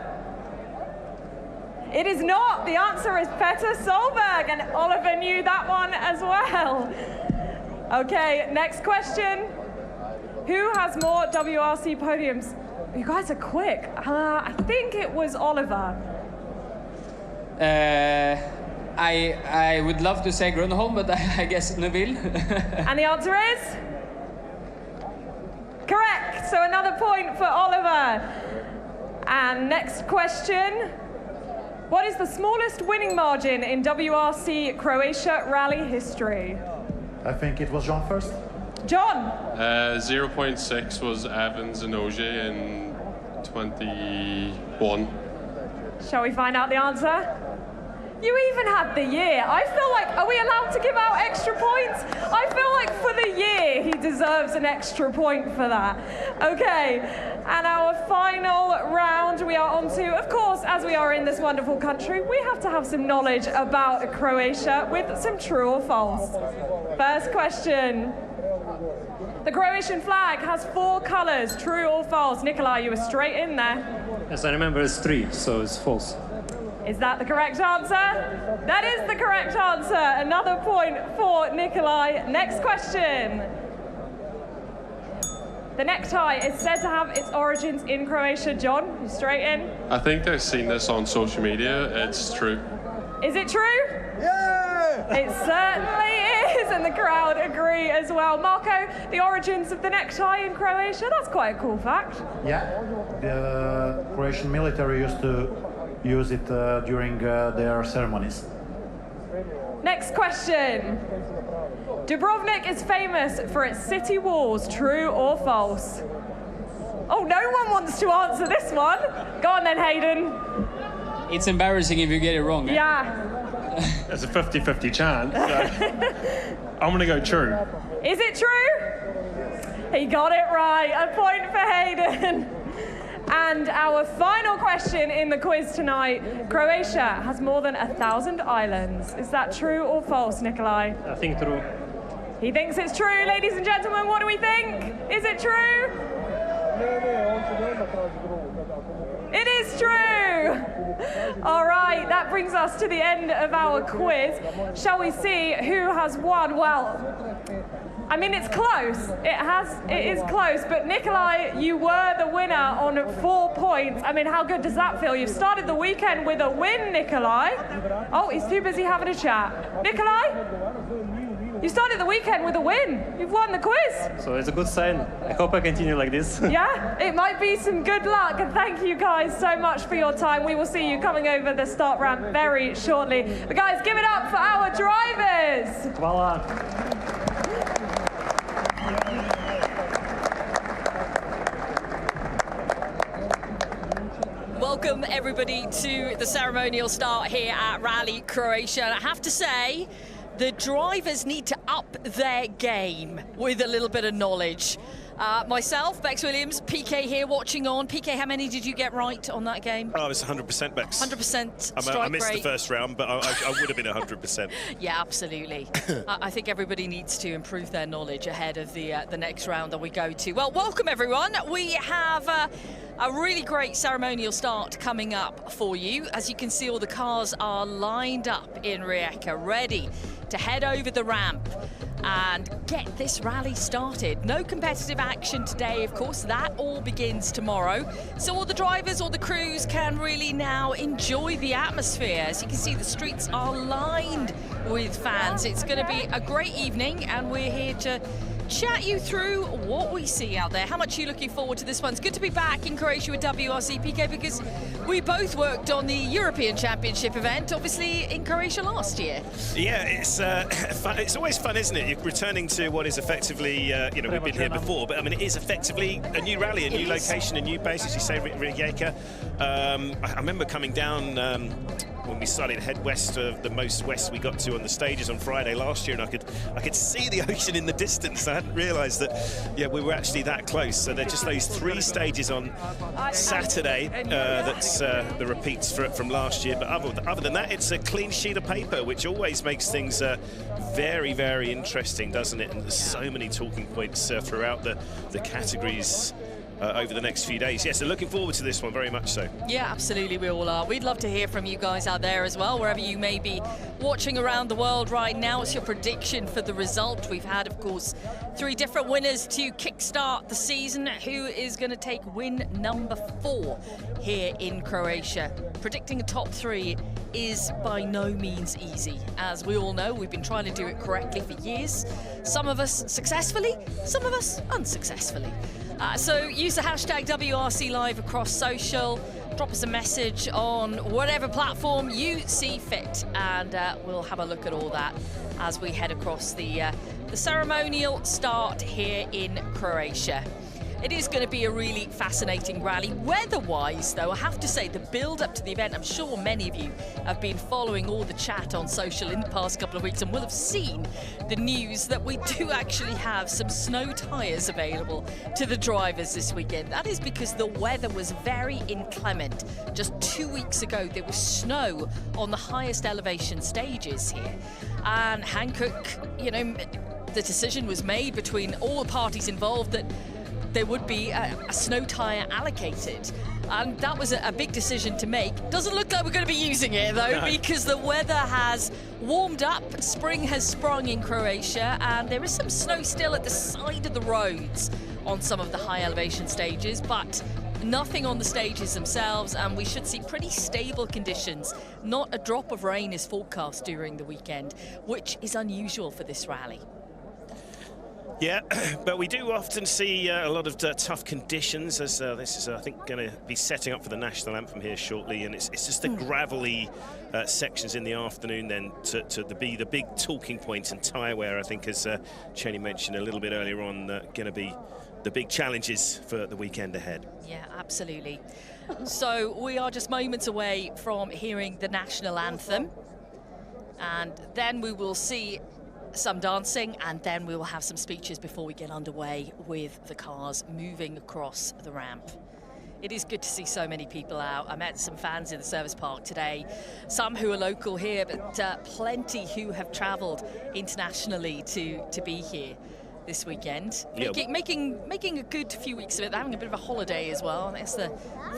It is not. The answer is Petter Solberg, and Oliver knew that one as well. Okay, next question. Who has more WRC podiums? You guys are quick. I think it was Oliver. I would love to say Grönholm, but I guess Neville. And the answer is? Correct. So another point for Oliver. And next question. What is the smallest winning margin in WRC Croatia rally history? I think it was John first. John? 0.6 was Evans and Ogier in 21. Shall we find out the answer? You even had the year. I feel like, are we allowed to give out extra points? I feel like for the year, he deserves an extra point for that. Okay, and our final round we are on to, of course, as we are in this wonderful country, we have to have some knowledge about Croatia with some true or false. First question. The Croatian flag has 4 colors, true or false? Nikolai, you were straight in there. Yes, I remember it's 3, so it's false. Is that the correct answer? That is the correct answer. Another point for Nikolai. Next question. The necktie is said to have its origins in Croatia. John, you straight in. I think I've seen this on social media. It's true. Is it true? Yeah! It certainly is, and the crowd agree as well. Marco, the origins of the necktie in Croatia, that's quite a cool fact. Yeah, the Croatian military used to use it during their ceremonies. Next question. Dubrovnik is famous for its city walls, true or false? Oh, no one wants to answer this one. Go on then, Hayden. It's embarrassing if you get it wrong. Yeah. There's a 50-50 chance. So I'm going to go true. Is it true? He got it right. A point for Hayden. And our final question in the quiz tonight. Croatia has more than 1,000 islands. Is that true or false, Nikolai? I think true. He thinks it's true. Ladies and gentlemen, what do we think? Is it true? It is true. All right, that brings us to the end of our quiz. Shall we see who has won? Well, I mean, it's close. It is close. But Nikolai, you were the winner on 4 points. I mean, how good does that feel? You've started the weekend with a win, Nikolai. Oh, he's too busy having a chat. Nikolai? You started the weekend with a win. You've won the quiz. So it's a good sign. I hope I continue like this. Yeah, it might be some good luck. And thank you guys so much for your time. We will see you coming over the start ramp very shortly. But guys, give it up for our drivers. Voila. Welcome everybody to the ceremonial start here at Rally Croatia. And I have to say, the drivers need to up their game with a little bit of knowledge. Myself, Bex Williams, PK here watching on. PK, how many did you get right on that game? Oh, it's 100%, Bex. 100% strike I missed rate. the first round, but I would have been 100%. Yeah, absolutely. I think everybody needs to improve their knowledge ahead of the next round that we go to. Well, welcome everyone. We have a really great ceremonial start coming up for you. As you can see, all the cars are lined up in Rijeka, ready to head over the ramp and get this rally started. No competitive action today, of course. That all begins tomorrow. So all the drivers, all the crews can really now enjoy the atmosphere. As you can see, the streets are lined with fans. It's going to be a great evening, and we're here to chat you through what we see out there. How much are you looking forward to this one? It's good to be back in Croatia with WRC, PK, because we both worked on the European Championship event, obviously in Croatia last year. Yeah, it's fun. It's always fun, isn't it? You're returning to what is effectively, you know, we've been here before, but I mean, it is effectively a new rally, a new location, a new base, as you say, Rijeka. I remember coming down when we started to head west, the most west we got to on the stages on Friday last year, and I could see the ocean in the distance. I hadn't realised that, yeah, we were actually that close. So they're just those 3 stages on Saturday. That's the repeats from last year. But other than that, it's a clean sheet of paper, which always makes things very, very interesting, doesn't it? And there's so many talking points throughout the categories over the next few days. Yes, so looking forward to this one, very much so. Yeah, absolutely, we all are. We'd love to hear from you guys out there as well, wherever you may be watching around the world right now. What's your prediction for the result? We've had, of course, 3 different winners to kickstart the season. Who is going to take win number 4 here in Croatia? Predicting a top 3 is by no means easy. As we all know, we've been trying to do it correctly for years. Some of us successfully, some of us unsuccessfully. So use the hashtag WRC Live across social. drop us a message on whatever platform you see fit, and we'll have a look at all that as we head across the ceremonial start here in Croatia. It is going to be a really fascinating rally. Weather-wise, though, I have to say, the build-up to the event, I'm sure many of you have been following all the chat on social in the past couple of weeks and will have seen the news that we do actually have some snow tyres available to the drivers this weekend. That is because the weather was very inclement. Just 2 weeks ago, there was snow on the highest elevation stages here. And Hankook, you know, the decision was made between all the parties involved that there would be a snow tyre allocated, and that was a big decision to make. Doesn't look like we're going to be using it though, because the weather has warmed up, spring has sprung in Croatia, and there is some snow still at the side of the roads on some of the high elevation stages, but nothing on the stages themselves, and we should see pretty stable conditions. Not a drop of rain is forecast during the weekend, which is unusual for this rally. Yeah, but we do often see a lot of tough conditions, as this is, I think, going to be setting up for the national anthem here shortly, and it's just the gravelly sections in the afternoon then to be the big talking point, and tyre wear, I think, as Cheney mentioned a little bit earlier on, going to be the big challenges for the weekend ahead. Yeah, absolutely. So we are just moments away from hearing the national anthem, and then we will see some dancing, and then we will have some speeches before we get underway with the cars moving across the ramp. It is good to see so many people out. I met some fans in the service park today, some who are local here, but plenty who have travelled internationally to be here this weekend. Yeah. Making a good few weeks of it, having a bit of a holiday as well. That's the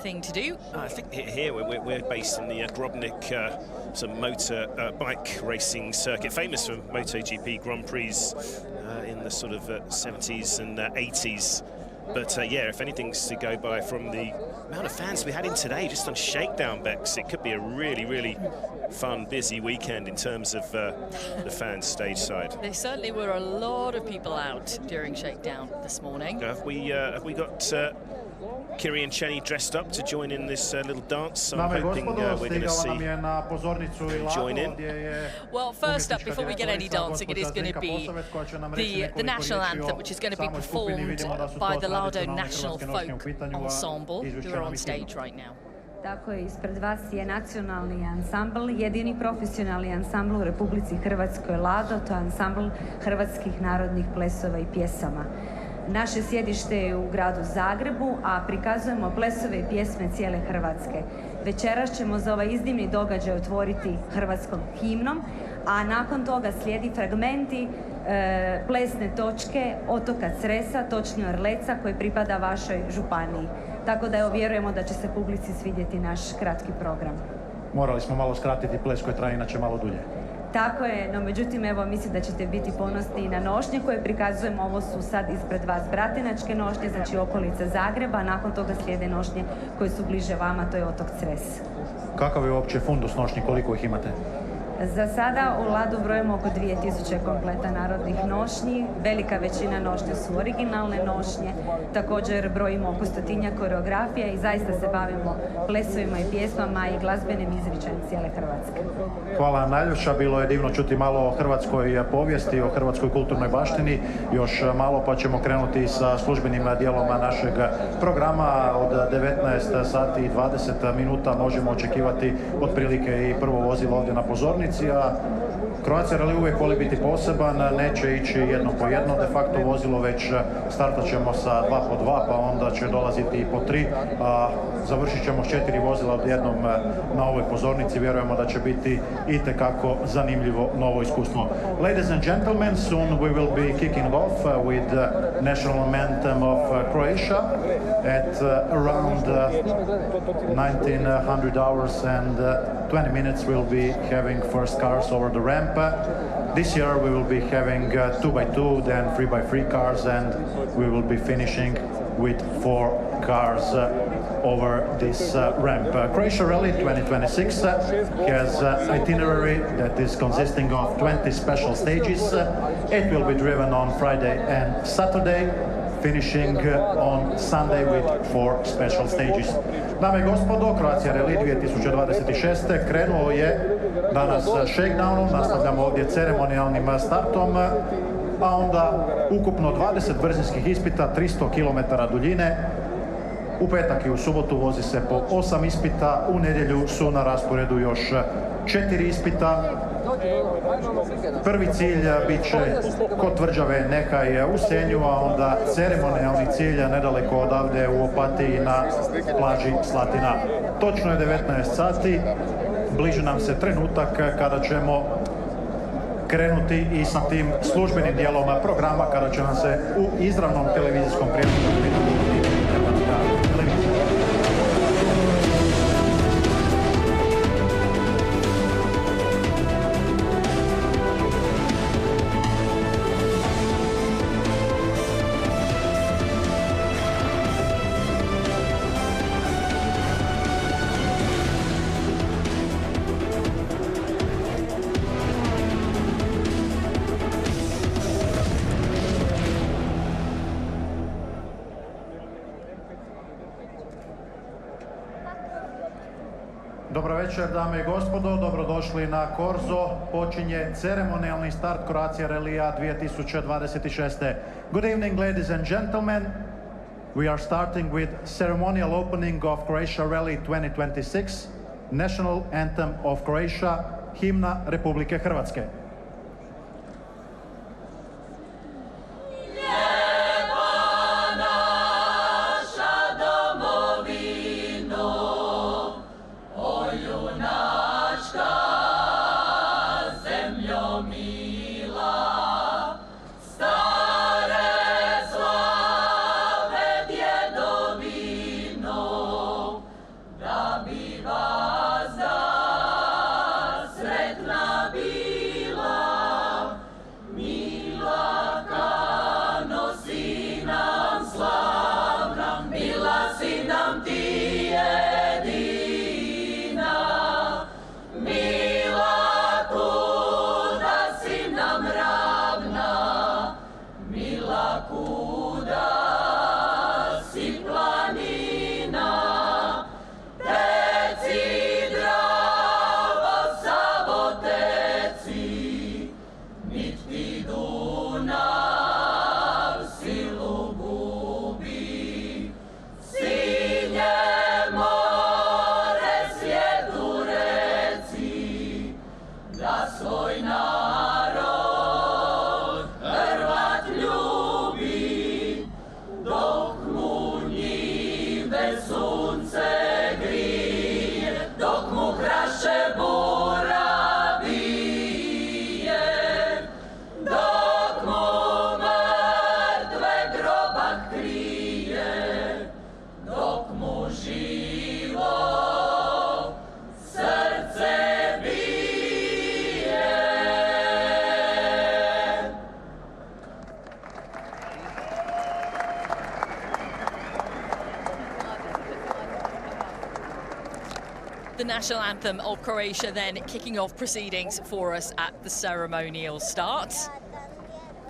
thing to do. I think here we're based in the Grobnik, some motor bike racing circuit, famous for MotoGP Grand Prix in the sort of 70s and 80s. But yeah, if anything's to go by from the amount of fans we had in today, just on Shakedown, Bex, it could be a really, really fun, busy weekend in terms of the fans stage side. There certainly were a lot of people out during Shakedown this morning. Have we got Kiri and Cheney dressed up to join in this little dance? I'm hoping we're going to see them join in. Well, first up, before we get any dancing, it is going to be the national anthem, which is going to be performed by the Lado National Folk Ensemble, who are on stage right now. Tako je, ispred vas je nacionalni ansambl, jedini profesionalni ansambl u Republici Hrvatskoj Lado, to je ansambl hrvatskih narodnih plesova i pjesama. Naše sjedište je u gradu Zagrebu, a prikazujemo plesove i pjesme cijele Hrvatske. Večeras ćemo za ovaj iznimni događaj otvoriti hrvatskom himnom, a nakon toga slijedi fragmenti plesne točke otoka Cresa, točnije Orleca, koji pripada vašoj županiji. Tako da evo, vjerujemo da će se publici svidjeti naš kratki program. Morali smo malo skratiti ples koji traje inače malo dulje. Tako je, no međutim, evo, mislim da ćete biti ponosni i na nošnje koje prikazujemo. Ovo su sad ispred vas Bratinačke nošnje, znači okolica Zagreba, a nakon toga slijede nošnje koje su bliže vama, to je otok Cres. Kakav je uopće fundus nošnji, koliko ih imate? Za sada u Ladu brojimo oko 2000 kompleta narodnih nošnji. Velika većina nošnje su originalne nošnje. Također brojimo oko 100-tinjak koreografija i zaista se bavimo plesovima i pjesmama i glazbenim izričajem cijele Hrvatske. Hvala najljepša, bilo je divno čuti malo o hrvatskoj povijesti, o hrvatskoj kulturnoj baštini. Još malo pa ćemo krenuti sa službenim dijelom našeg programa. Od 19 sati i 20 minuta možemo očekivati otprilike i prvo vozilo ovdje na pozornici. Croatia Rally uvijek voli biti poseban, neće ići jedno po jedno, de facto vozilo već startat ćemo sa 2 po 2, pa onda će dolaziti i po 3, a završit ćemo s 4 vozila odjednom na ovoj pozornici. Vjerujemo da će biti itekako zanimljivo novo iskustvo. Ladies and gentlemen, soon we will be kicking off with the national anthem of Croatia at around 1900 hours and 20 minutes we'll be having first cars over the ramp. This year we will be having 2x2, then 3x3 cars, and we will be finishing with 4 cars over this ramp. Croatia Rally 2026 has itinerary that is consisting of 20 special stages. It will be driven on Friday and Saturday. finishing on Sunday with 4 special stages. Dame i gospodo, Croatia Rally 2026. krenuo je danas shakedownom, nastavljamo ovdje ceremonijalnim startom, a onda ukupno 20 brzinskih ispita, 300 km duljine. U petak i u subotu vozi se po 8 ispita, u nedjelju su na rasporedu još 4 ispita. Prvi cilj bit će kod tvrđave Nehaj u Senju, a onda ceremonijalni cilj nedaleko odavde u Opatiji na plaži Slatina. Točno je 19 sati, bliži nam se trenutak kada ćemo krenuti i sa tim službenim dijelom programa, kada će nam se u izravnom televizijskom prijenosu pridružiti Hrvatska televizija. Dobro večer, dame i gospodo, dobrodošli na Korzo. Počinje ceremonijalni start Croatia Rallya 2026. Good evening, ladies and gentlemen. We are starting with ceremonial opening of Croatia Rally 2026, National Anthem of Croatia, himna Republike Hrvatske. The national anthem of Croatia then kicking off proceedings for us at the ceremonial start.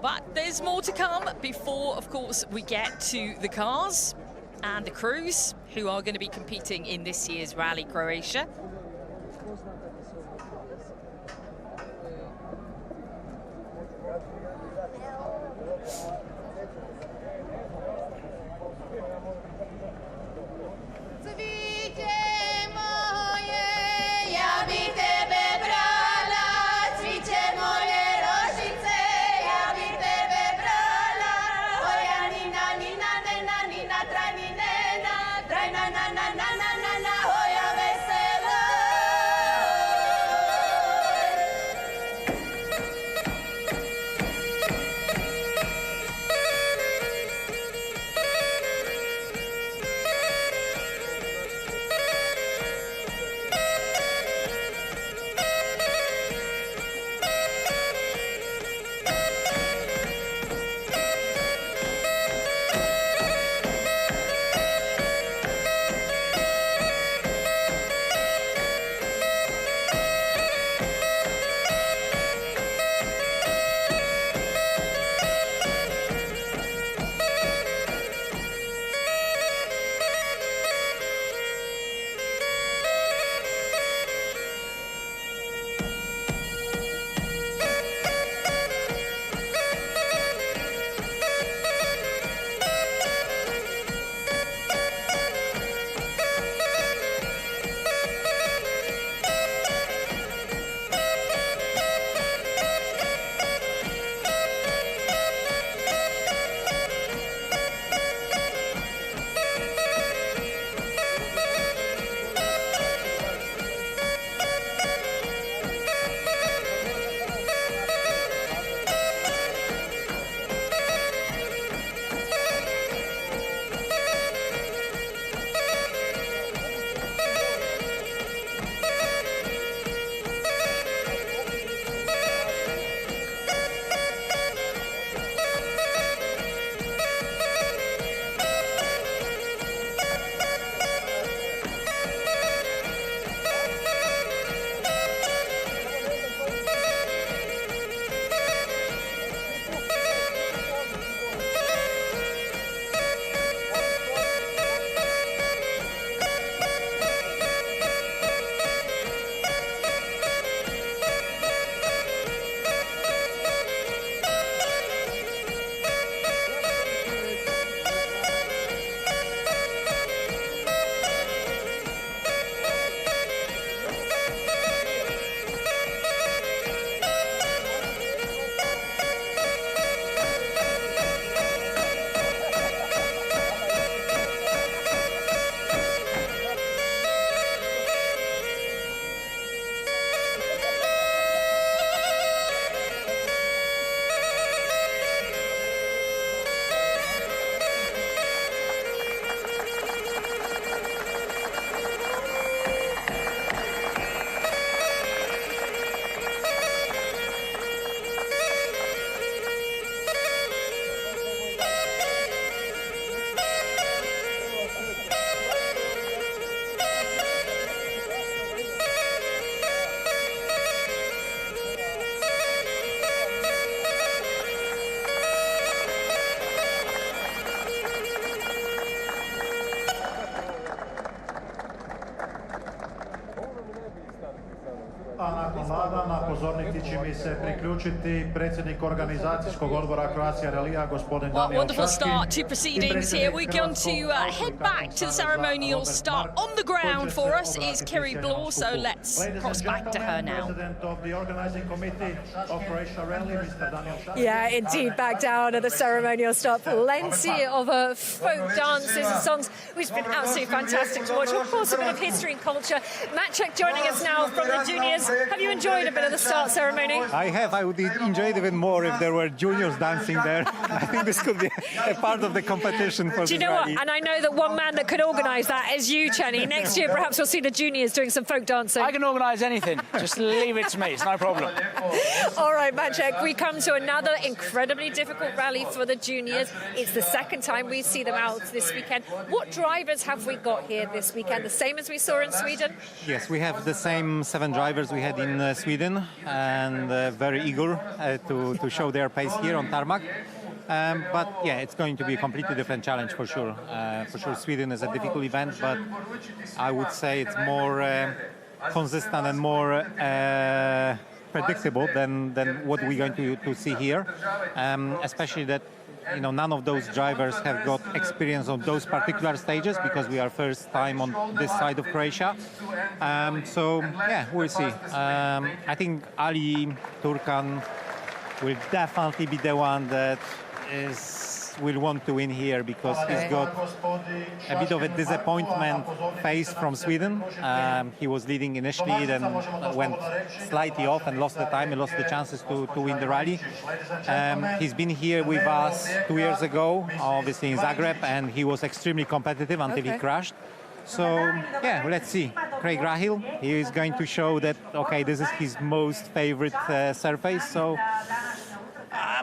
But there's more to come before, of course, we get to the cars and the crews who are going to be competing in this year's Rally Croatia. Na, na, na, na, na, hoja vesela. Mlada, na pozornici će mi se priključiti predsjednik organizacijskog odbora Croatia Rallija, gospodin What Daniel wonderful Šaškin. start to proceedings here. We're going to head back to the ceremonial start. On the ground for us is Kerry Bloor, so let's cross back to her now. President of the organizing committee of Croatia Rally, Mr. Daniel Šaškin. Yeah, indeed, back down at the ceremonial start. Plenty of folk dances and songs, which have been absolutely fantastic to watch. Of course, a bit of history and culture. Maciek joining us now from the juniors. Have you enjoyed a bit of the start ceremony? I have. I would enjoy it even more if there were juniors dancing there. I think this could be a part of the competition for Do you this know rally. what? And I know that one man that could organise that is you, Chenny. Next year, perhaps we'll see the juniors doing some folk dancing. I can organise anything. Just leave it to me. It's no problem. All right, Maciek, we come to another incredibly difficult rally for the juniors. It's the second time we see them out this weekend. What drivers have we got here this weekend? The same as we saw in Sweden? Yes, we have the same 7 drivers we had in Sweden, and very eager to show their pace here on tarmac. But yeah, it's going to be a completely different challenge for sure. For sure, Sweden is a difficult event, but I would say it's more consistent and more predictable than what we're going to see here. Especially that, you know, none of those drivers have got experience on those particular stages because we are first time on this side of Croatia. So yeah, we'll see. I think Ali Turkan will definitely be the one that will want to win here because he's got a bit of a disappointment face from Sweden. He was leading initially, then went slightly off and lost the time and lost the chances to win the rally. He's been here with us 2 years ago, obviously in Zagreb, and he was extremely competitive until he crashed. So yeah, let's see. Craig Rahil, he is going to show that, okay, this is his most favorite surface. So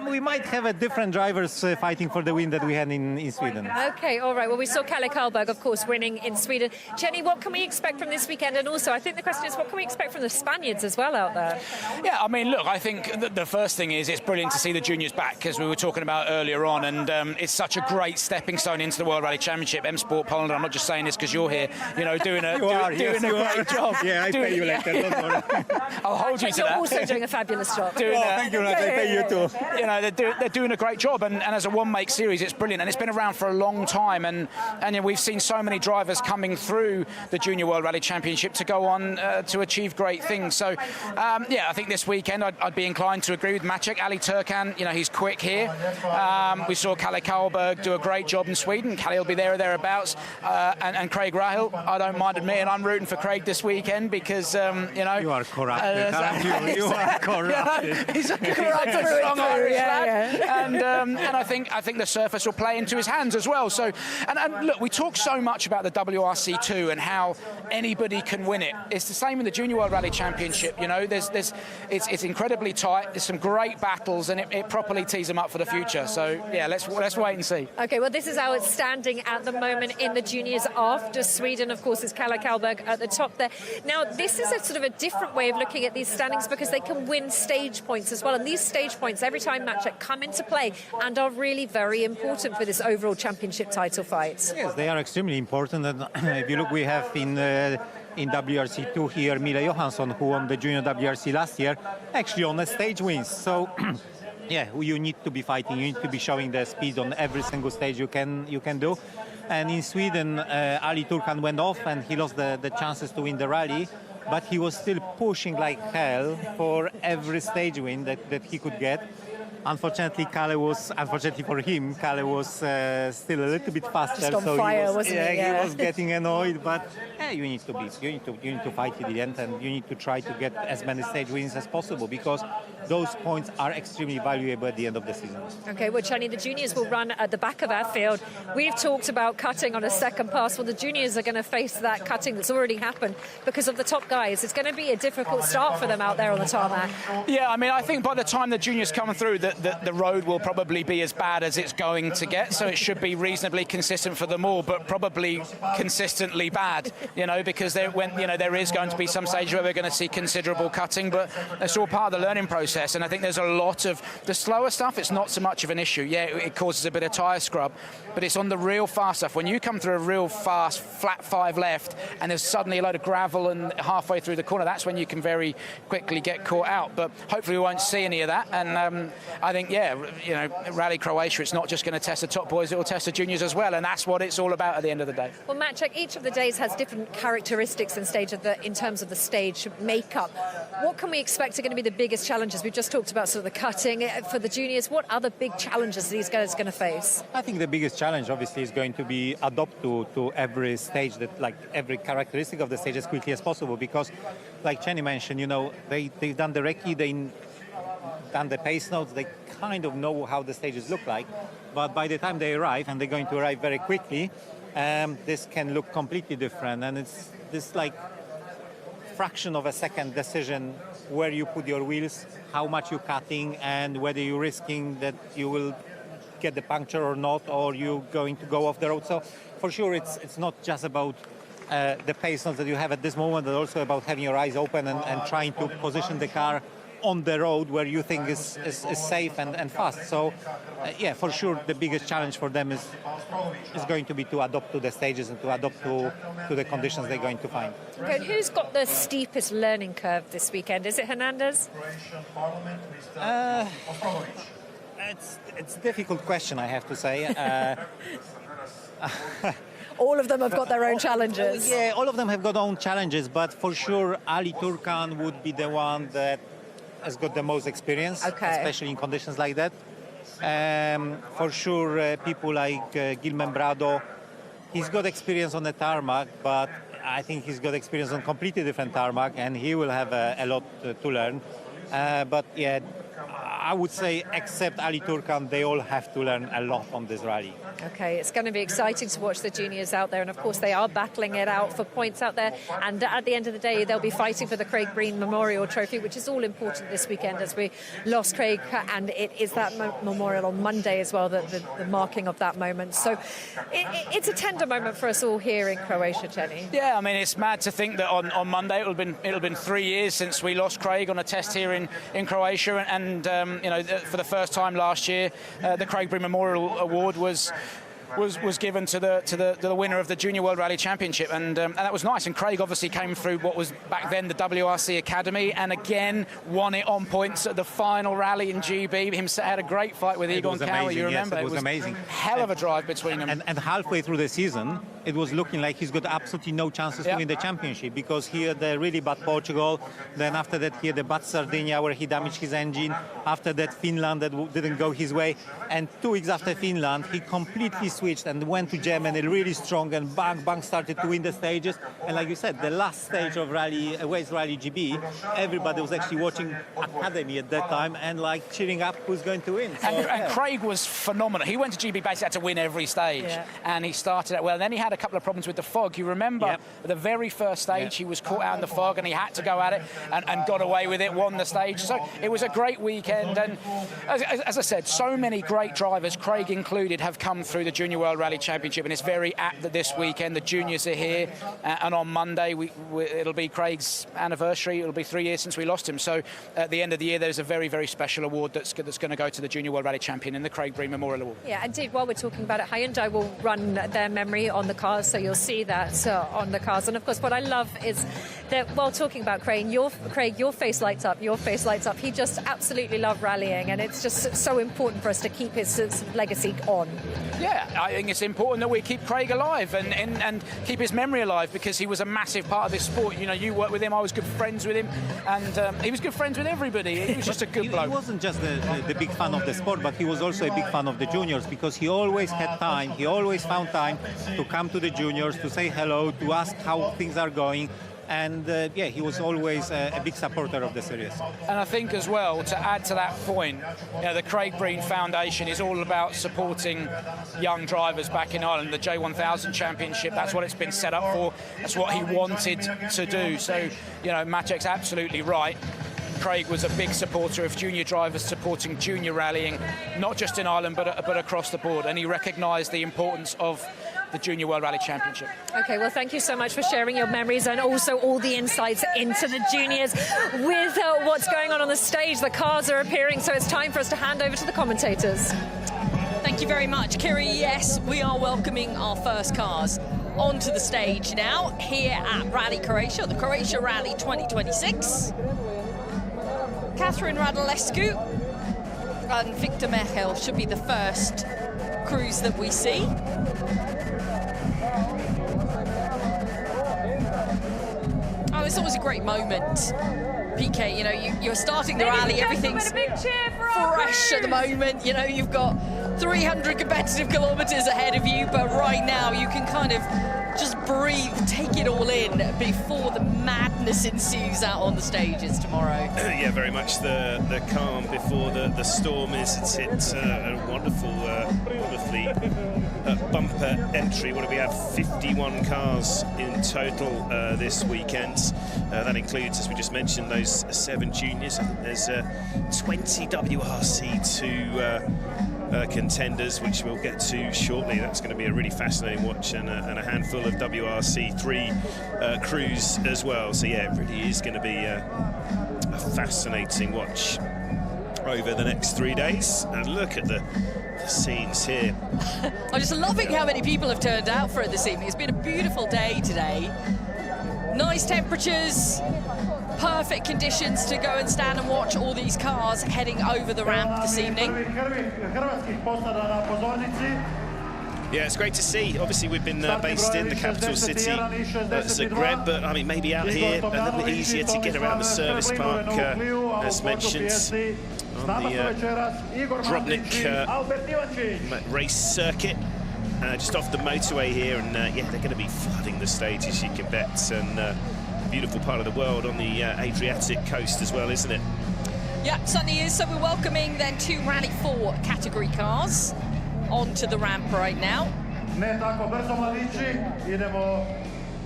we might have a different drivers fighting for the win that we had in Sweden. Okay, all right. Well, we saw Kalle Karlberg, of course, winning in Sweden. Jenny, what can we expect from this weekend? And also, I think the question is, what can we expect from the Spaniards as well out there? Yeah, I mean, look, I think the first thing is it's brilliant to see the juniors back, as we were talking about earlier on, and it's such a great stepping stone into the World Rally Championship. M Sport Poland, I'm not just saying this because you're here, you know, doing a great job. Yeah, I pay you later, don't worry. I'll hold you to You're that. also doing a fabulous job. Thank you, Nat. I pay you too. You know, they're doing a great job, and as a one-make series, it's brilliant, and it's been around for a long time, and you know, we've seen so many drivers coming through the Junior World Rally Championship to go on to achieve great things. So, yeah, I think this weekend I'd be inclined to agree with Maciek. Ali Turkan, you know, he's quick here. We saw Kalle Karlberg do a great job in Sweden. Kalle will be there or thereabouts, and Craig Rahil. I don't mind admitting I'm rooting for Craig this weekend because, you know... You are corrupted, aren't you? You are corrupted. He's a strong Irish lad. And I think the surface will play into his hands as well. So, and look, we talk so much about the WRC2 and how anybody can win it. It's the same in the Junior World Rally Championship. You know, it's incredibly tight. There's some great battles, and it properly tees them up for the future. So yeah, let's wait and see. Okay, well, this is how it's standing at the moment in the juniors after Sweden. Of course, is Kalle Karlberg at the top there. Now, this is a sort of a different way of looking at these standings because they can win stage points as well. And these stage points, every time Maciek, come into play and are really very important for this overall championship title fight. Yes, they are extremely important. And if you look, we have in WRC2 here Mile Johansson, who won the Junior WRC last year, actually on a stage wins. So yeah, you need to be fighting. You need to be showing the speed on every single stage you can do. And in Sweden, Ali Turkan went off and he lost the chances to win the rally. But he was still pushing like hell for every stage win that he could get. Unfortunately for him, Kalle was still a little bit faster. Just on fire, wasn't he? Yeah, he was getting annoyed. But yeah, you need to fight to the end, and you need to try to get as many stage wins as possible because those points are extremely valuable at the end of the season. Okay, well, Chani, the juniors will run at the back of our field. We've talked about cutting on a second pass. Well, the juniors are going to face that cutting that's already happened because of the top guys. It's going to be a difficult start for them out there on the tarmac. Yeah, I mean, I think by the time the juniors come through, the road will probably be as bad as it's going to get, so it should be reasonably consistent for them all, but probably consistently bad, you know, because there is going to be some stage where we're going to see considerable cutting, but it's all part of the learning process. process, and I think there's a lot of the slower stuff. It's not so much of an issue. Yeah, it causes a bit of tyre scrub, but it's on the real fast stuff. When you come through a real fast flat 5 left and there's suddenly a load of gravel and halfway through the corner, that's when you can very quickly get caught out. But hopefully we won't see any of that. And I think, yeah, you know, Rally Croatia, it's not just going to test the top boys, it will test the juniors as well, and that's what it's all about at the end of the day. Well, Maciek, each of the days has different characteristics in terms of the stage makeup. What can we expect are going to be the biggest challenges? We've just talked about sort of the cutting for the juniors. What other big challenges are these guys going to face? I think the biggest challenge, obviously, is going to be adapt to every stage, that like every characteristic of the stage as quickly as possible. Because, like Jenny mentioned, you know, they've done the recce, they've done the pace notes, they kind of know how the stages look like. But by the time they arrive, and they're going to arrive very quickly, this can look completely different. And it's this like fraction of a second decision where you put your wheels, how much you're cutting, and whether you're risking that you will get the puncture or not, or you're going to go off the road. So for sure it's not just about the pace notes that you have at this moment, but also about having your eyes open and trying to position the car on the road where you think is safe and fast. So yeah, for sure the biggest challenge for them is going to be to adapt to the stages and to adapt to the conditions they're going to find. Okay, who's got the steepest learning curve this weekend? Is it Hernandez? It's a difficult question, I have to say. All of them have got their own challenges. Yeah, all of them have got their own challenges, but for sure Ali Turkan would be the one that has got the most experience, especially in conditions like that. For sure, people like Gilman Brado, he's got experience on the tarmac, but I think he's got experience on completely different tarmac, and he will have a lot to learn. But yeah, I would say except Ali Turkan, they all have to learn a lot on this rally. Okay, it's going to be exciting to watch the juniors out there, and of course they are battling it out for points out there, and at the end of the day they'll be fighting for the Craig Breen Memorial Trophy, which is all important this weekend, as we lost Craig, and it is that memorial on Monday as well, the marking of that moment. So it's a tender moment for us all here in Croatia, Jenny. Yeah, I mean, it's mad to think that on Monday it'll have been 3 years since we lost Craig on a test here in Croatia, and you know, for the first time last year, the Craig Breen Memorial Award was given to the winner of the Junior World Rally Championship, and that was nice. And Craig obviously came through what was back then the WRC Academy, and again won it on points at the final rally in GB. He had a great fight with Egon Cower, you remember? Yes, it was amazing. Hell of a drive between them. And halfway through the season, it was looking like he's got absolutely no chances to win the championship, because he had the really bad Portugal, then after that he had the bad Sardinia where he damaged his engine, after that Finland that didn't go his way, and 2 weeks after Finland he completely switched and went to Germany really strong, and bang started to win the stages. And like you said, the last stage of Waste Rally GB, everybody was actually watching Academy at that time and like cheering up who's going to win. So, and Craig was phenomenal. He went to GB basically had to win every stage, and he started out well. And then he had a couple of problems with the fog. You remember the very first stage, he was caught out in the fog and he had to go at it and got away with it, won the stage. So it was a great weekend, and as I said, so many great drivers, Craig included, have come through the Junior World Rally Championship, and it's very apt that this weekend the juniors are here, and on Monday it'll be Craig's anniversary. It'll be 3 years since we lost him, so at the end of the year there's a very, very special award that's going to go to the Junior World Rally Champion in the Craig Breen Memorial Award. Yeah, indeed, while we're talking about it, Hyundai will run their memory on the cars, so you'll see that on the cars. And of course what I love is that while talking about Craig, your face lights up, he just absolutely loved rallying, and it's just so important for us to keep his legacy on. Yeah, I think it's important that we keep Craig alive and keep his memory alive, because he was a massive part of this sport. You know, you worked with him, I was good friends with him, and he was good friends with everybody. He was just a good bloke. He wasn't just the big fan of the sport, but he was also a big fan of the juniors, because he always had time, he always found time to come to the juniors, to say hello, to ask how things are going. And yeah, he was always a big supporter of the series. And I think as well, to add to that point, you know, the Craig Breen Foundation is all about supporting young drivers back in Ireland. The J1000 Championship, that's what it's been set up for. That's what he wanted to do. So, you know, Maciek's absolutely right. Craig was a big supporter of junior drivers, supporting junior rallying, not just in Ireland but across the board, and he recognised the importance of the Junior World Rally Championship. Okay, well, thank you so much for sharing your memories and also all the insights into the juniors. With what's going on the stage, the cars are appearing, so it's time for us to hand over to the commentators. Thank you very much, Kiri. Yes, we are welcoming our first cars onto the stage now here at Rally Croatia, the Croatia Rally 2026. Catherine Radulescu and Victor Mechel should be the first crews that we see. Oh, it's always a great moment. PK, you know, you're starting the rally, everything's fresh at the moment. You know, you've got 300 competitive kilometers ahead of you, but right now you can kind of just breathe, take it all in before the madness ensues out on the stages tomorrow. Yeah, very much the calm before the storm is. It's a wonderfully bumper entry. What do we have? 51 cars in total this weekend. That includes, as we just mentioned, those 7 juniors. I think there's 20 WRC 2 contenders, which we'll get to shortly. That's going to be a really fascinating watch, and a handful of WRC 3 crews as well. So yeah, it really is going to be a fascinating watch over the next 3 days. And look at the scenes here. I'm just loving how many people have turned out for it this evening. It's been a beautiful day today. Nice temperatures, perfect conditions to go and stand and watch all these cars heading over the ramp this evening. Yeah, it's great to see. Obviously, we've been based in the capital city, Zagreb, but I mean, maybe out here a little bit easier to get around the service park, as mentioned, on the Drobnik race circuit. Just off the motorway here, and yeah, they're going to be flooding the stage, as you can bet, and beautiful part of the world on the Adriatic coast as well, isn't it? Yeah, certainly is. So we're welcoming then 2 Rally 4 category cars onto the ramp right now.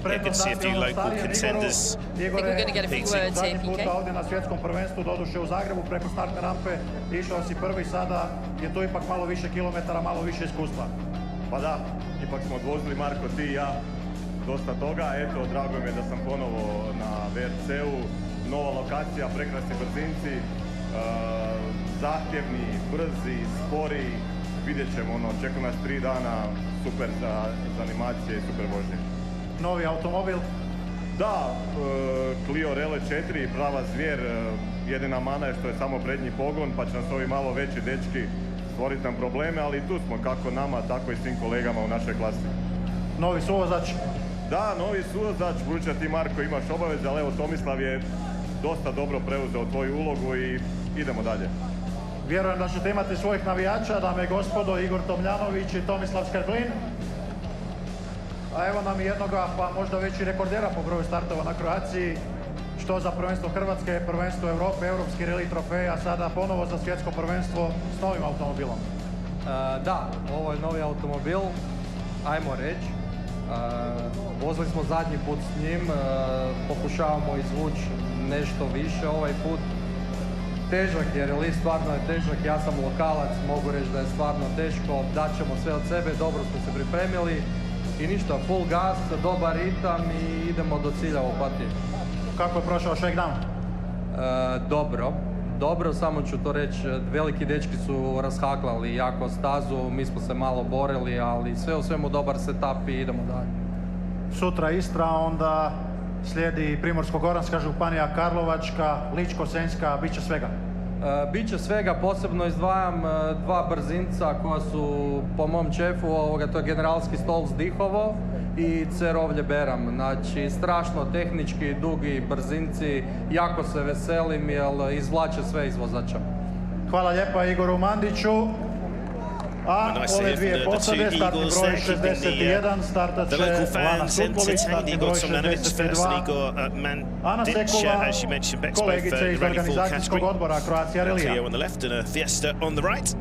You can see a few local contenders. I think we're going to get a few words here, PK. Ovdje na svjetskom prvenstvu, doduše u Zagrebu preko startne rampe, išao si prvi, sada je tu ipak malo više kilometara, malo više iskustva. Pa da, ipak smo odvozili, Marko, ti i ja, dosta toga. Eto, drago mi je da sam ponovo na WRC-u, nova lokacija, prekrasni brzinci, zahtjevni, brzi, spori. Vidjet ćemo, čeka nas 3 dana, super za animacije i super vožnje. Novi automobil? Da, Clio Rele 4, prava zvijer, jedina mana je što je samo prednji pogon, pa će nas ovi malo veći dečki stvoriti nam probleme, ali tu smo, kako nama, tako i svim kolegama u našoj klasi. Novi suvozač? Da, novi suvozač, budući da ti, Marko, imaš obaveze, ali evo, Tomislav je dosta dobro preuzeo tvoju ulogu i idemo dalje. Vjerujem da ćete imati svojih navijača, dame i gospodo, Igor Tomljanović i Tomislav Skrbin. A evo nam i jednoga, pa možda već i rekordera po broju startova na Kroaciji, što za prvenstvo Hrvatske, prvenstvo Europe, europski rally trofej, a sada ponovo za svjetsko prvenstvo s novim automobilom. Da, ovo je novi automobil, ajmo reći. Vozili smo zadnji put s njim, pokušavamo izvući nešto više ovaj put. Težak je, rally stvarno je težak, ja sam lokalac, mogu reći da je stvarno teško, daćemo sve od sebe, dobro smo se pripremili i ništa, full gas, dobar ritam i idemo do cilja u Opatiji. Kako je prošao shakedown? Dobro, samo ću to reći, veliki dečki su rashaklali jako stazu, mi smo se malo borili, ali sve u svemu dobar setup i idemo dalje. Sutra Istra, onda slijedi Primorsko-goranska županija, Karlovačka, Ličko-senjska, bit će svega. Biće svega, posebno izdvajam 2 brzinca koja su po mom čefu, to je Generalski Stolz Dihovo i Cerovlje Beram. Znači, strašno tehnički, dugi brzinci, jako se veselim jer izvlače sve izvozača. Hvala lijepa Igoru Mandiću. A ove dvije posade, startni broj 61, startat će Lana Supović, startni broj 62, Ana Sekula, kolegice iz organizacijskog odbora Croatia Rallija. Clio on the left and a Fiesta on the right.